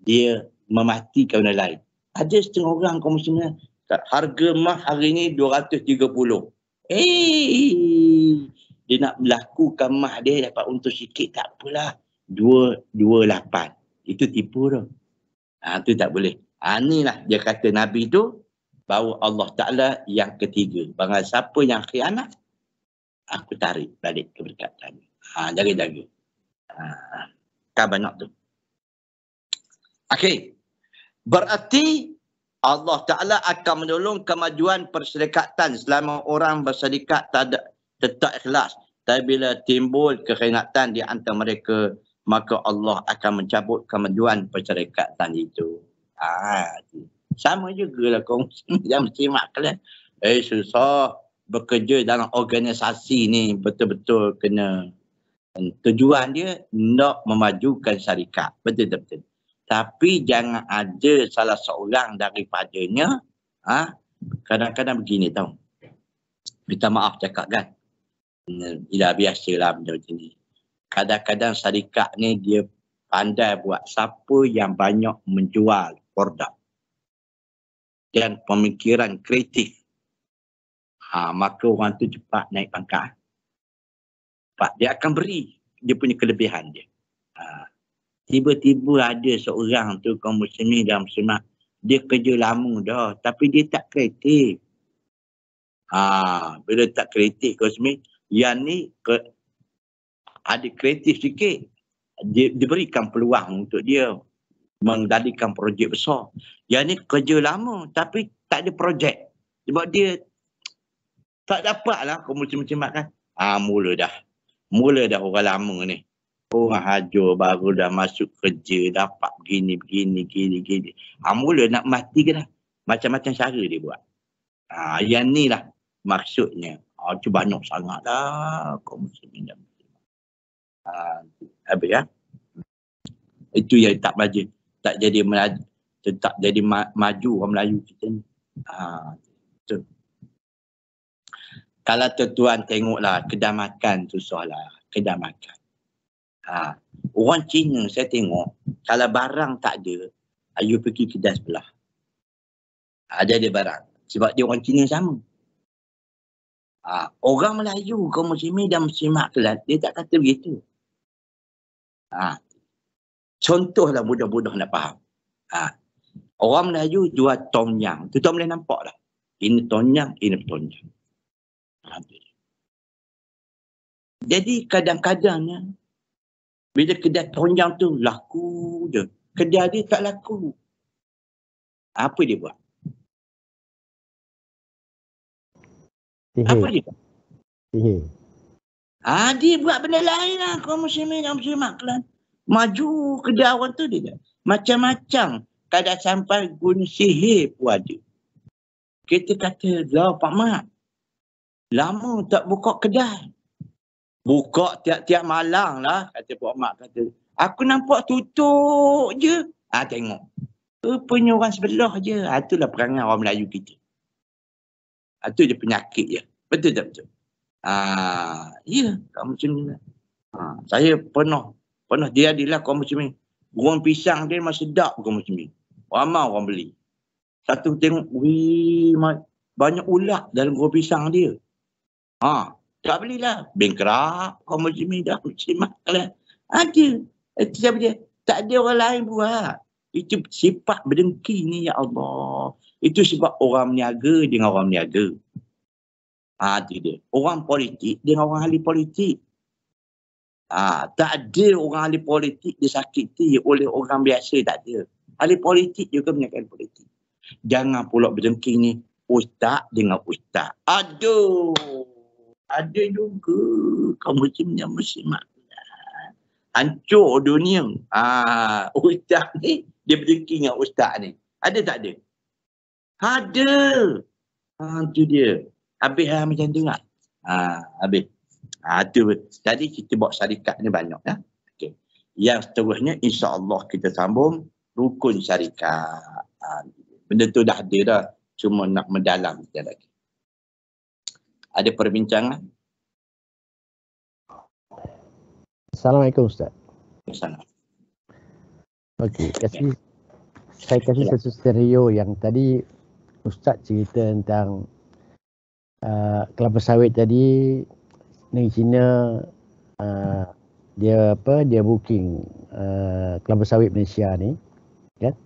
dia mematikan orang lain. Ada setengah orang kaum muslimin, harga emas hari ni 230. Dia nak berlakukan emas dia dapat untung sikit, tak apalah. 228. Itu tipu tu. Tu tak boleh. Inilah dia kata Nabi tu, bahawa Allah Ta'ala yang ketiga. Barang siapa yang khianat, aku tarik balik keberkatan. Jaga-jaga. Kan banyak tu. Okey. Berarti Allah Ta'ala akan menolong kemajuan perserikatan selama orang berserikat tetap ikhlas. Tapi bila timbul kekhianatan di antara mereka, maka Allah akan mencabut kemajuan perserikatan itu. Sama jugalah kaum muslim yang muslimat kalian. Susah bekerja dalam organisasi ni, betul-betul kena. Tujuan dia nak memajukan syarikat. Betul-betul. Tapi jangan ada salah seorang daripadanya kadang-kadang begini tau. Minta maaf cakap kan. Dah biasalah benda macam ni. Kadang-kadang syarikat ni dia pandai buat siapa yang banyak menjual produk dan pemikiran kreatif. Maka orang tu cepat naik pangkat. Cepat dia akan beri dia punya kelebihan dia. Tiba-tiba ada seorang tu kaum muslimin dan muslimat, dia kerja lama dah tapi dia tak kreatif. Bila tak kreatif kaum muslimin, yang ni ada kreatif sikit, dia diberikan peluang untuk dia mengendalikan projek besar. Yang ni kerja lama tapi tak ada projek. Sebab dia tak dapat lah kaum muslimat kan. Mula dah orang lama ni. Orang hajar baru dah masuk kerja, dapat begini. Mula nak mati ke dah. Macam-macam cara dia buat. Yang ni lah maksudnya. Itu banyak sangat lah kaum muslimin dan muslimat. Habis ya. Itu yang tak maju. Tak jadi Melayu. Tak jadi maju orang Melayu kita ni. Betul. Kalau tuan tengoklah kedai makan tu soalah. Kedai makan. Orang Cina saya tengok kalau barang tak ada, you pergi kedai sebelah. Ada barang. Sebab dia orang Cina sama. Orang Melayu, kaum muslimin dan muslimat kelas, dia tak kata begitu. Contohlah mudah-mudah nak faham. Orang Melayu jual tom yam. Tu boleh nampak lah. Ini tom yam, ini tom yam. Jadi kadang-kadangnya bila kedai tom yam tu laku je. Kedai dia tak laku. Apa dia buat? Apa dia buat? Dia buat benda lain lah. Kaum muslimin dan muslimat kelas. Maju kedai orang tu dia. Macam-macam. Kadang sampai guna sihir pun ada. Kita kata, lah Pak Mat, lama tak buka kedai. Buka tiap-tiap malam lah, kata Pak Mat kata. Aku nampak tutup je. Tengok. Rupanya orang sebelah je. Itulah perangai orang Melayu kita. Itu je penyakit je. Betul tak betul? Ya, kaum muslimin. Saya pernah dia adalah kaum muslimin. Goreng pisang dia memang sedap kaum muslimin. Ramai orang beli. Satu tengok, banyak ulat dalam goreng pisang dia. Tak belilah. Bengkerak kaum muslimin dah muslimat kalian. Ada. Itu siapa dia? Tak ada orang lain buat. Itu sifat berdengki ni ya Allah. Itu sebab orang berniaga dengan orang berniaga. Itu dia. Orang politik dengan orang ahli politik. Tak ada orang ahli politik disakiti oleh orang biasa, tak ada. Ahli politik juga punya ahli politik. Jangan pula berdengki ni ustaz dengan ustaz. Aduh. Ada juga kaum muslim dan muslimat. Hancur dunia. Ustaz ni dia berdengki dengan ustaz ni. Ada tak ada? Ada. Itu dia. Habis macam tu tak? Habis. Itu. Tadi kita buat syarikat ni banyak ya. Okay. Yang seterusnya insya-Allah kita sambung rukun syarikat. Benda tu dah ada dah. Cuma nak mendalam sekali lagi. Ada perbincangan? Assalamualaikum Ustaz. Assalamualaikum. Okey, saya kasih satu stereo yang tadi Ustaz cerita tentang kelapa sawit tadi. Negeri Cina dia booking kelapa sawit Malaysia ni kan,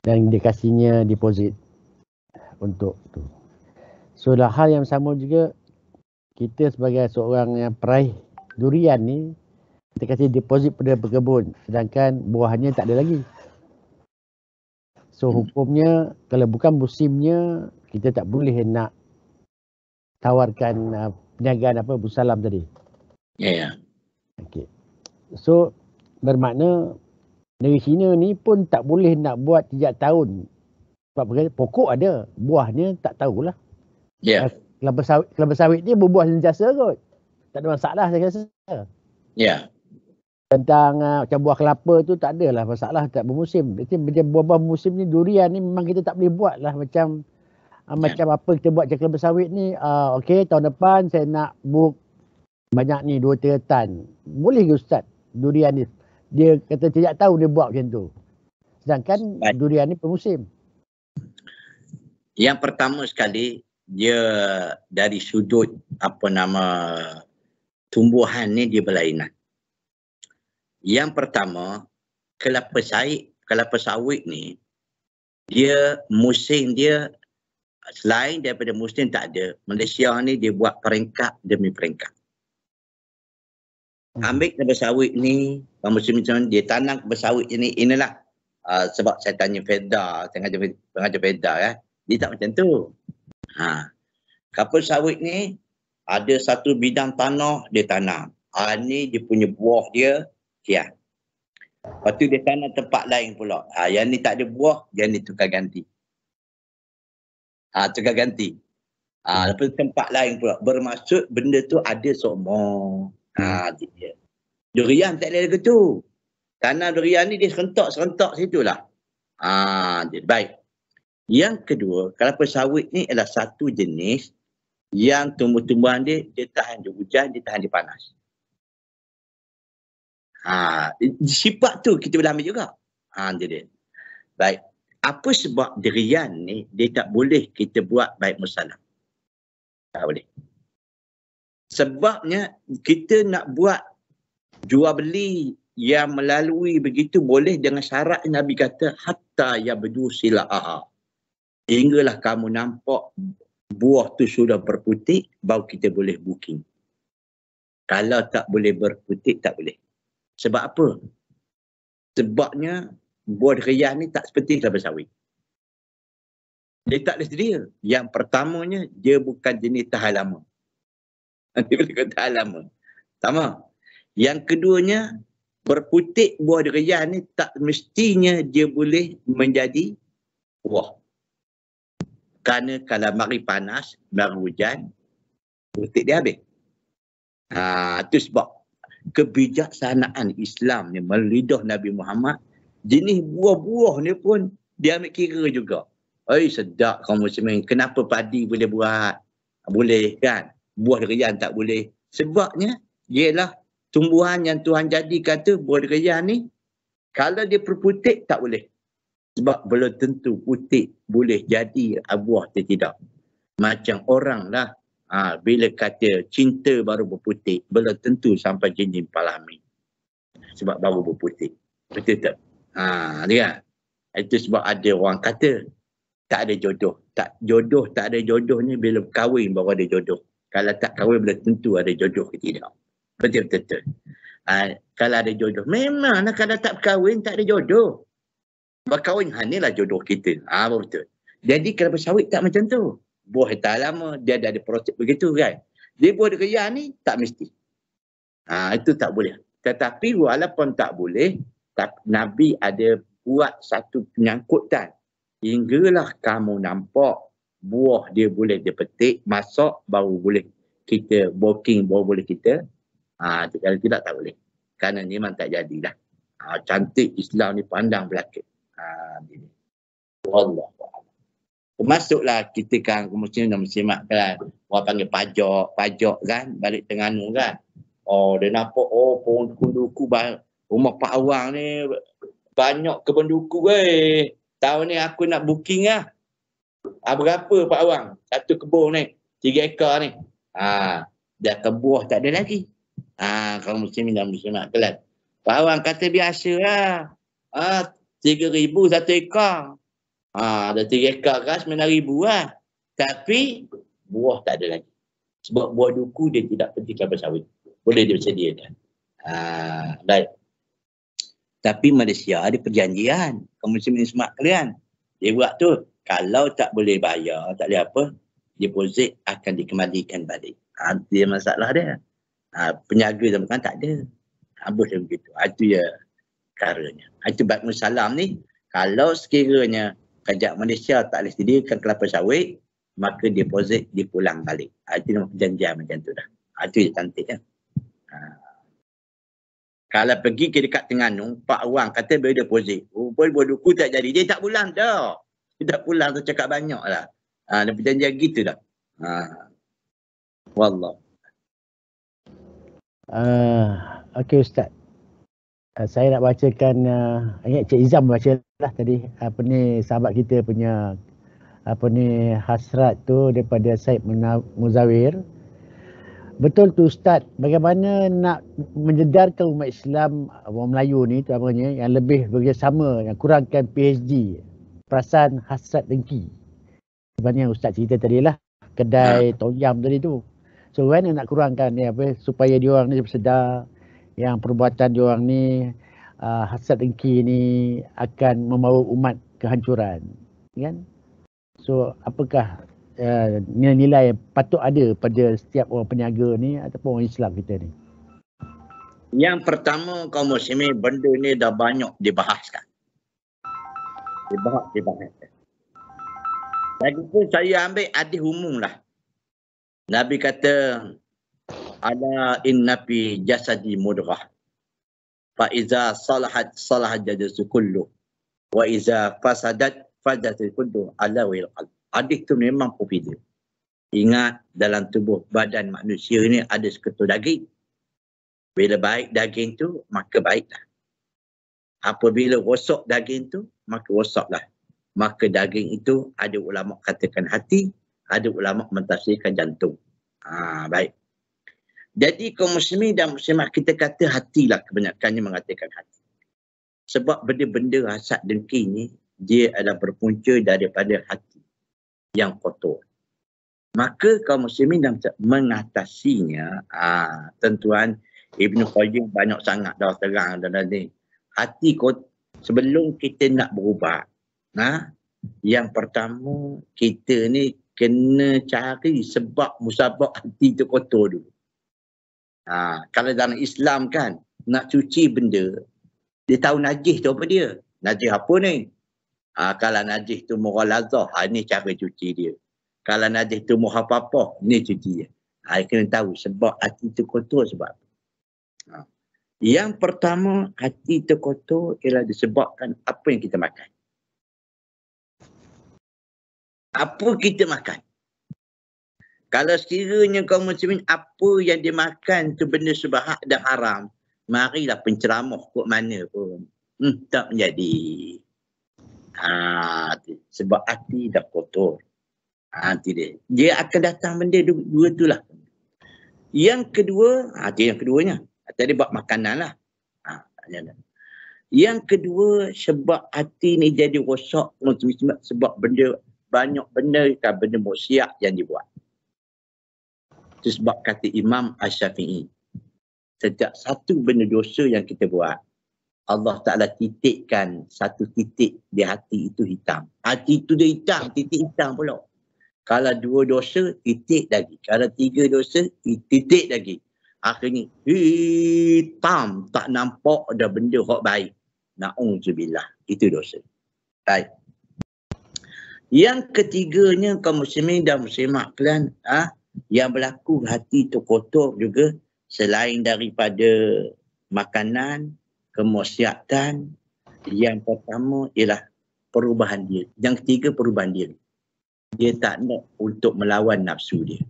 dan dia kasihnya deposit untuk tu. So hal yang sama juga, kita sebagai seorang yang peraih durian ni, kita kasih deposit pada pekebun, sedangkan buahnya tak ada lagi. So hukumnya, kalau bukan musimnya, kita tak boleh nak tawarkan perniagaan apa, Busalam tadi. Ya. Okay. So bermakna negeri China ni pun tak boleh nak buat 3 tahun. Sebab pokok ada, buahnya tak tahulah. Ya. Kelapa sawit dia berbuah sentiasa kot. Tak ada masalah saya rasa. Ya. Tentang macam buah kelapa tu tak adalah masalah, tak bermusim. Jadi macam buah-buah musim ni, durian ni memang kita tak boleh buat lah macam macam apa kita buat macam kelapa sawit ni. Okey, tahun depan saya nak book banyak ni 2-3 tan. Boleh ke Ustaz? Durian ni dia kata tidak tahu dia buat macam tu. Sedangkan durian ni bermusim. Yang pertama sekali, dia dari sudut tumbuhan ni dia berlainan. Yang pertama, kelapa sawit ni, dia musim dia selain daripada musim tak ada. Malaysia ni dia buat peringkat demi peringkat. Ambil kelapa sawit ni, musim macam dia tanam kelapa sawit ni, inilah sebab saya tanya pengajar Feda kan. Dia tak macam tu. Kelapa sawit ni ada satu bidang tanah dia tanam. Ni dia punya buah dia sekian. Lepas tu dia tanam tempat lain pula. Yang ni tak ada buah, yang ni tukar ganti. Tukar ganti. Lepas tu tempat lain pula. Bermaksud benda tu ada semua. Dia. Durian tak ada ke tu. Tanam durian ni dia serentak situlah. Baik. Yang kedua, kelapa sawit ni adalah satu jenis yang tumbuh-tumbuhan dia tahan di hujan, dia tahan di panas. Sifat tu kita boleh ambil juga. Jadi. Baik. Apa sebab durian ni dia tak boleh kita buat baik musalam? Tak boleh. Sebabnya kita nak buat jual beli yang melalui begitu boleh dengan syarat Nabi kata hatta yabdu sila'aha. Hinggalah kamu nampak buah tu sudah berputik, baru kita boleh booking. Kalau tak boleh berputik, tak boleh. Sebab apa? Sebabnya buah durian ni tak seperti kelapa sawit. Dia tak boleh sedia. Yang pertamanya, dia bukan jenis tahan lama. Nanti boleh kata tahan lama. Sama. Yang keduanya, berputik buah durian ni tak mestinya dia boleh menjadi buah. Kerana kalau mari panas, mari hujan, putik dia habis. Itu sebab kebijaksanaan Islam ni melidah Nabi Muhammad, jenis buah-buah ni pun dia ambil kira juga. Sedap kaum muslimin. Kenapa padi boleh buat? Boleh kan? Buah durian tak boleh. Sebabnya ialah tumbuhan yang Tuhan jadi kata buah durian ni kalau dia berputik tak boleh. Sebab belum tentu putik boleh jadi buah atau tidak. Macam orang lah. Bila kata cinta baru berputik, belum tentu sampai jenis palami. Sebab baru berputik. Betul tak? Dia. Itu sebab ada orang kata tak ada jodoh. Tak ada jodoh ni bila kahwin baru ada jodoh. Kalau tak kahwin belum tentu ada jodoh ke tidak. Betul-betul. Kalau ada jodoh. Memanglah kalau tak kahwin tak ada jodoh. Berkahwin inilah jodoh kita. Betul. Jadi kelapa sawit tak macam tu. Buah tak lama, dia ada proses begitu kan. Dia buah durian ni tak mesti. Itu tak boleh. Tetapi walaupun tak boleh, Nabi ada buat satu penyangkutan. Hinggalah kamu nampak buah dia boleh dipetik, masak, baru boleh kita booking, baru boleh kita. Kalau tidak tak boleh. Kerana memang tak jadilah. Cantik Islam ni pandang belakang. Allah. Termasuklah kita kan muslim dan muslimat kan. Orang panggil pajak kan, balik Terengganu kan. Dia nampak pohon duku rumah Pak Awang ni banyak kebun duku weh. Tahun ni aku nak booking lah. Berapa Pak Awang? Satu kebun ni, 3 ekar ni. Dah kebuah tak ada lagi. Kalau muslim dan muslimat kelas. Pak Awang kata biasa lah. 3,000 satu ekar. Dah 3 ekar kan 9,000 lah. Tapi buah tak ada lagi. Sebab buah duku dia tidak pergi kelapa sawit. Boleh dia sediakan. Baik. Tapi Malaysia ada perjanjian. Kaum muslimin semak kalian. Dia buat tu. Kalau tak boleh bayar, tak boleh apa, deposit akan dikembalikan balik. Dia masalah dia. Penjaga zaman kan tak ada. Boleh begitu. Itu ya caranya. Itu bab musalam ni. Kalau sekiranya kerajaan Malaysia tak boleh sediakan kelapa sawit, maka deposit dipulang balik. Itu nama perjanjian macam tu dah. Itu je cantik kan. Kalau pergi ke dekat Terengganu, Pak Wang kata boleh deposit. Buat duku tak jadi. Dia tak pulang dah. Dia tak pulang tu cakap banyak lah. Ada perjanjian gitu dah. Wallah. Okey Ustaz. Saya nak bacakan ingat Cik Izam baca lah tadi apa ni sahabat kita punya apa ni hasrat tu daripada Said Muzawir. Betul tu Ustaz, bagaimana nak menjedarkan umat Islam orang Melayu ni terutamanya yang lebih bekerjasama, yang kurangkan PhD, perasaan hasrat dengki. Sebenarnya Ustaz cerita tadi lah, kedai Tom Yam tadi tu. So mana nak kurangkan ni apa supaya diorang ni bersedar yang perbuatan diorang ni hasad dengki ni akan membawa umat kehancuran, kan? So apakah nilai-nilai yang patut ada pada setiap orang peniaga ni ataupun orang Islam kita ni? Yang pertama kaum muslimin, benda ni dah banyak dibahaskan. Dibahas. Lagipun saya ambil hadis umum lah. Nabi kata, ala inna fi jasadi mudghah. Fa iza salahat salahat jasadu kullu. Wa iza fasadat fasadat kullu ala wil qalb. Hadis tu memang popular. Ingat dalam tubuh badan manusia ni ada seketul daging. Bila baik daging tu, maka baiklah. Apabila rosak daging tu, maka rosaklah. Maka daging itu ada ulama katakan hati, ada ulama mentafsirkan jantung. Baik. Jadi kaum muslimin dan muslimat kita kata hatilah, kebanyakannya mengatakan hati. Sebab benda-benda hasad dengki ni dia adalah berpunca daripada hati yang kotor. Maka kaum muslimin dan mengatasinya, tentuan Ibn Qayyim banyak sangat dah terang dalam ni. Hati kotor. Sebelum kita nak berubat, yang pertama kita ni kena cari sebab musabab hati tu kotor dulu. Kalau dalam Islam kan nak cuci benda, dia tahu najis tu apa dia. Najis apa ni? Kalau najis tu mughalazah, ni cara cuci dia. Kalau najis tu muhaffafah, ni cuci dia. Kena tahu sebab hati tu kotor sebab apa. Yang pertama, hati tu kotor ialah disebabkan apa yang kita makan. Apa kita makan? Kalau sekiranya kaum muslimin apa yang dimakan tu benda subhat dan haram, marilah penceramah kok mana pun. Tak menjadi. Sebab hati dah kotor. Dia akan datang benda dua tu lah. Yang kedua, yang keduanya. Tadi buat makanan lah. Yang kedua, sebab hati ni jadi rosak sebab benda, banyak benda kan benda maksiat yang dibuat. Itu sebab kata Imam Asy-Syafi'i, setiap satu benda dosa yang kita buat, Allah Ta'ala titikkan satu titik di hati itu hitam. Hati itu dia hitam, titik hitam pula. Kalau 2 dosa, titik lagi. Kalau 3 dosa, titik lagi. Akhirnya hitam, tak nampak ada benda hak baik. Na'udzubillah, itu dosa. Baik. Yang ketiganya kaum muslimin dan muslimat kalian, yang berlaku hati tu kotor juga selain daripada makanan, kemaksiatan, yang pertama ialah perubahan diri. Yang ketiga perubahan diri. Dia tak nak untuk melawan nafsu dia.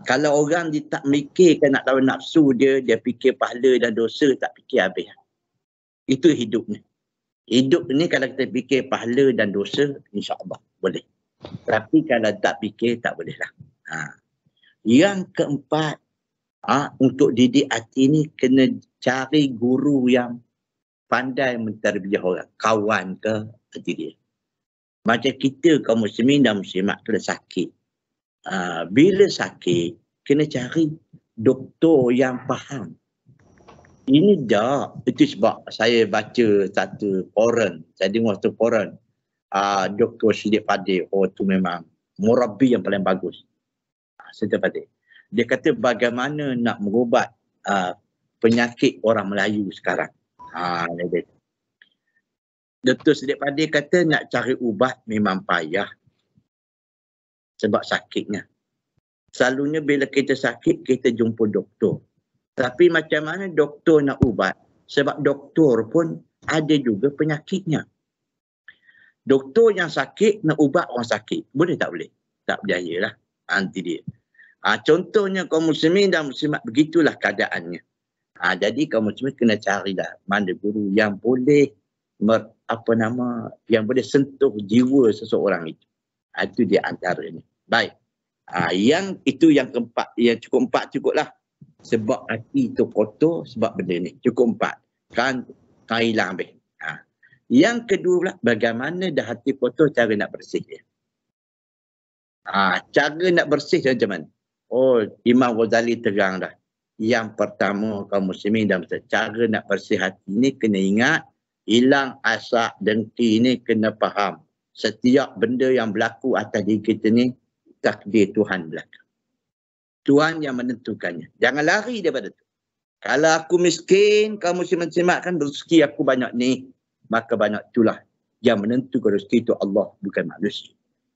Kalau orang dia tak mikirkan nak lawan nafsu dia, dia fikir pahala dan dosa, tak fikir habis. Itu hidup ni. Hidup ni kalau kita fikir pahala dan dosa, insya-Allah boleh. Tapi kalau tak fikir, tak boleh lah. Yang keempat, untuk didik hati ni kena cari guru yang pandai mentarbiah orang. Kawan ke, hati dia. Macam kita kaum muslimin dan muslimat kena sakit. Bila sakit, kena cari doktor yang faham. Ini dah, itu sebab saya baca satu koran, saya dengar satu koran. Dr. Siddiq Padir, tu memang murabbi yang paling bagus. Siddiq Padir. Dia kata bagaimana nak mengubat penyakit orang Melayu sekarang. Dr. Siddiq Padir kata nak cari ubat memang payah. Sebab sakitnya. Selalunya bila kita sakit, kita jumpa doktor. Tapi macam mana doktor nak ubat? Sebab doktor pun ada juga penyakitnya. Doktor yang sakit nak ubat orang sakit. Boleh tak boleh? Tak berjaya lah. Nanti dia. Contohnya kaum muslimin dan muslimat, begitulah keadaannya. Jadi kaum muslimin kena carilah mana guru yang boleh yang boleh sentuh jiwa seseorang itu. Itu dia antaranya. Baik. Yang itu yang keempat. Yang cukup 4 cukup lah. Sebab hati itu kotor sebab benda ni. Cukup 4. Kan hilang habis. Yang kedua pula, bagaimana dah hati kotor, cara nak bersih dia. Cara nak bersih macam mana? Imam Ghazali terang dah. Yang pertama, kaum muslimin dan muslimat, cara nak bersih hati ni kena ingat, hilang asak dengki ni kena faham. Setiap benda yang berlaku atas diri kita ni, takdir Tuhan belaka. Tuhan yang menentukannya. Jangan lari daripada tu. Kalau aku miskin, kaum muslimin muslimat kan rezeki aku banyak ni, maka banyak itulah. Yang menentukan rezeki itu Allah, bukan manusia.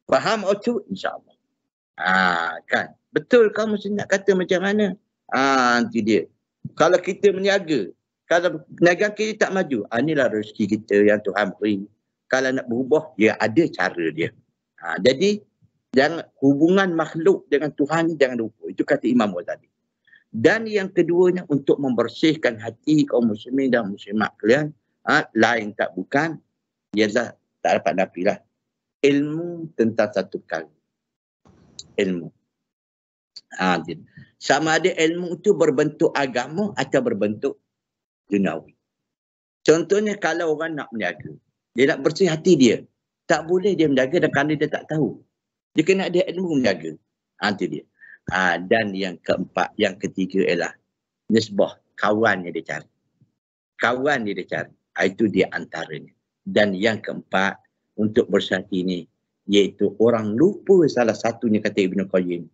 Faham itu? InsyaAllah. Kan? Betul kaum muslimin nak kata macam mana? Nanti dia. Kalau kita meniaga, kalau perniagaan kita tak maju, inilah rezeki kita yang Tuhan beri. Kalau nak berubah, dia ada cara dia. Jadi, jangan hubungan makhluk dengan Tuhan jangan lupa. Itu kata Imam Ghazali. Dan yang keduanya untuk membersihkan hati kaum muslimin dan muslimat kalian, lain tak bukan, ialah tak dapat nafilah. Ilmu tentang satu perkara. Ilmu. Sama ada ilmu itu berbentuk agama atau berbentuk duniawi. Contohnya kalau orang nak menjaga, dia nak bersih hati dia. Tak boleh dia menjaga dan kerana dia tak tahu. Dia kena ada ilmu menjaga. Itu dia. Dan yang keempat, yang ketiga ialah nisbah, kawan yang dia cari. Kawan yang dia cari. Itu dia antaranya. Dan yang keempat, untuk bersihati ini, iaitu orang lupa salah satunya kata Ibn Qayyim.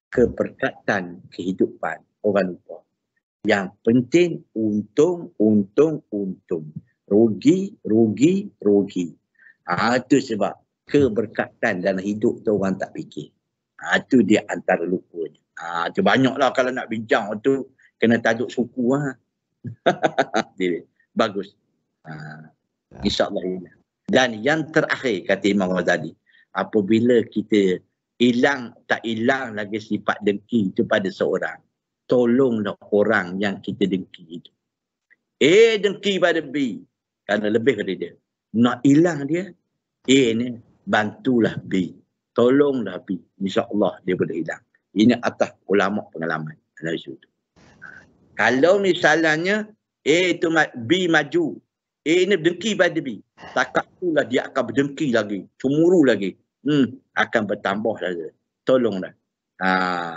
Keberkatan kehidupan. Orang lupa. Yang penting untung, untung, untung. Rugi, rugi, rugi. Itu sebab keberkatan dalam hidup tu orang tak fikir. Itu dia antara lupanya. Itu banyaklah kalau nak bincang tu kena tajuk suku. Bagus. InsyaAllah. Dan yang terakhir kata Imam Ghazali, apabila kita tak hilang lagi sifat dengki itu pada seorang, tolonglah orang yang kita dengki itu. Dengki pada B kerana lebih pada dia. Nak hilang dia, ni bantulah B. Tolonglah B. InsyaAllah dia boleh hilang. Ini atas ulama pengalaman. Kalau misalnya itu B maju, ini berdengki pada B. Takat itulah dia akan berdengki lagi. Cemburu lagi. Akan bertambah lagi. Tolonglah.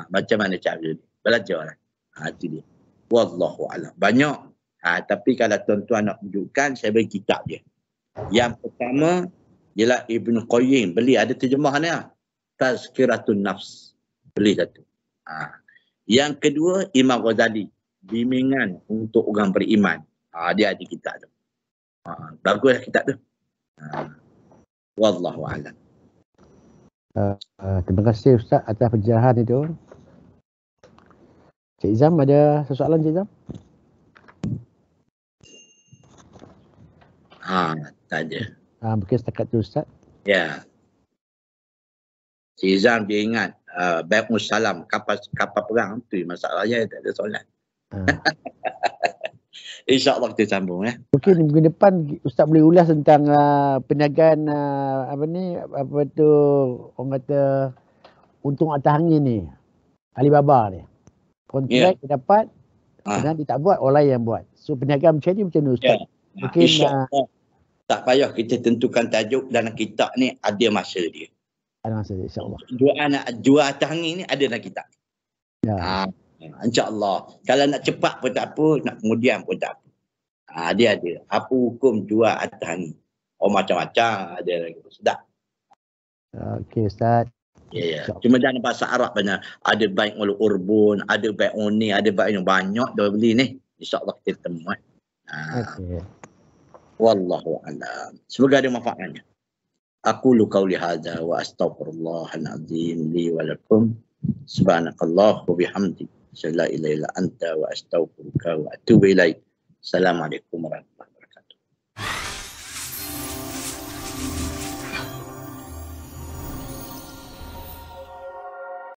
Macam mana cara ni? Belajarlah. Itu dia. Wallahu'alam. Banyak. Tapi kalau tuan-tuan nak tunjukkan, saya beri kitab dia. Yang pertama, ialah Ibn Qayyim. Beli, ada terjemahannya. Tazkiratun Nafs. Beli satu. Yang kedua, Imam Ghazali. Bimbingan untuk orang beriman. Dia ada kitab tu. Baguslah kitab tu. Wallahu'alam. Terima kasih Ustaz atas penjelasan itu. Cik Izam, ada soalan Cik Izam? Tak ada. Mungkin setakat tu Ustaz. Ya. Cik Izam dia ingat Bai'ussalam kapal perang tu masalahnya tak ada soalan. InsyaAllah kita sambung ya. Mungkin minggu depan Ustaz boleh ulas tentang perniagaan orang kata untung atas angin ni. Alibaba ni. Kontrak dia dapat, kemudian dia tak buat, orang lain yang buat. So perniagaan macam ni Ustaz. Mungkin InsyaAllah. Tak payah kita tentukan tajuk dalam kitab ni, ada masa dia. ada masa insya-Allah. Jual atas angin ni ada dalam kitab. Ya. InsyaAllah. Kalau nak cepat pun tak apa, nak kemudian pun tak apa. Dia ada. Apa hukum jual atas angin? Oh, macam-macam ada lagi. Sedap. Okey Ustaz. Ya. Cuma dalam bahasa Arab banyak. Ada baik oleh urbun, ada baik oni, ada baik yang banyak dah beli ni. InsyaAllah kita temu. Okey. Wallahu a'lam. Semoga ada manfaatnya. Aqulu qawli hadza wa astaghfirullahal azim li wa lakum. Subhanakallah wa bihamdik. La ilaha illa anta wa astaghfiruka wa atubu ilaik. Assalamualaikum warahmatullahi wabarakatuh.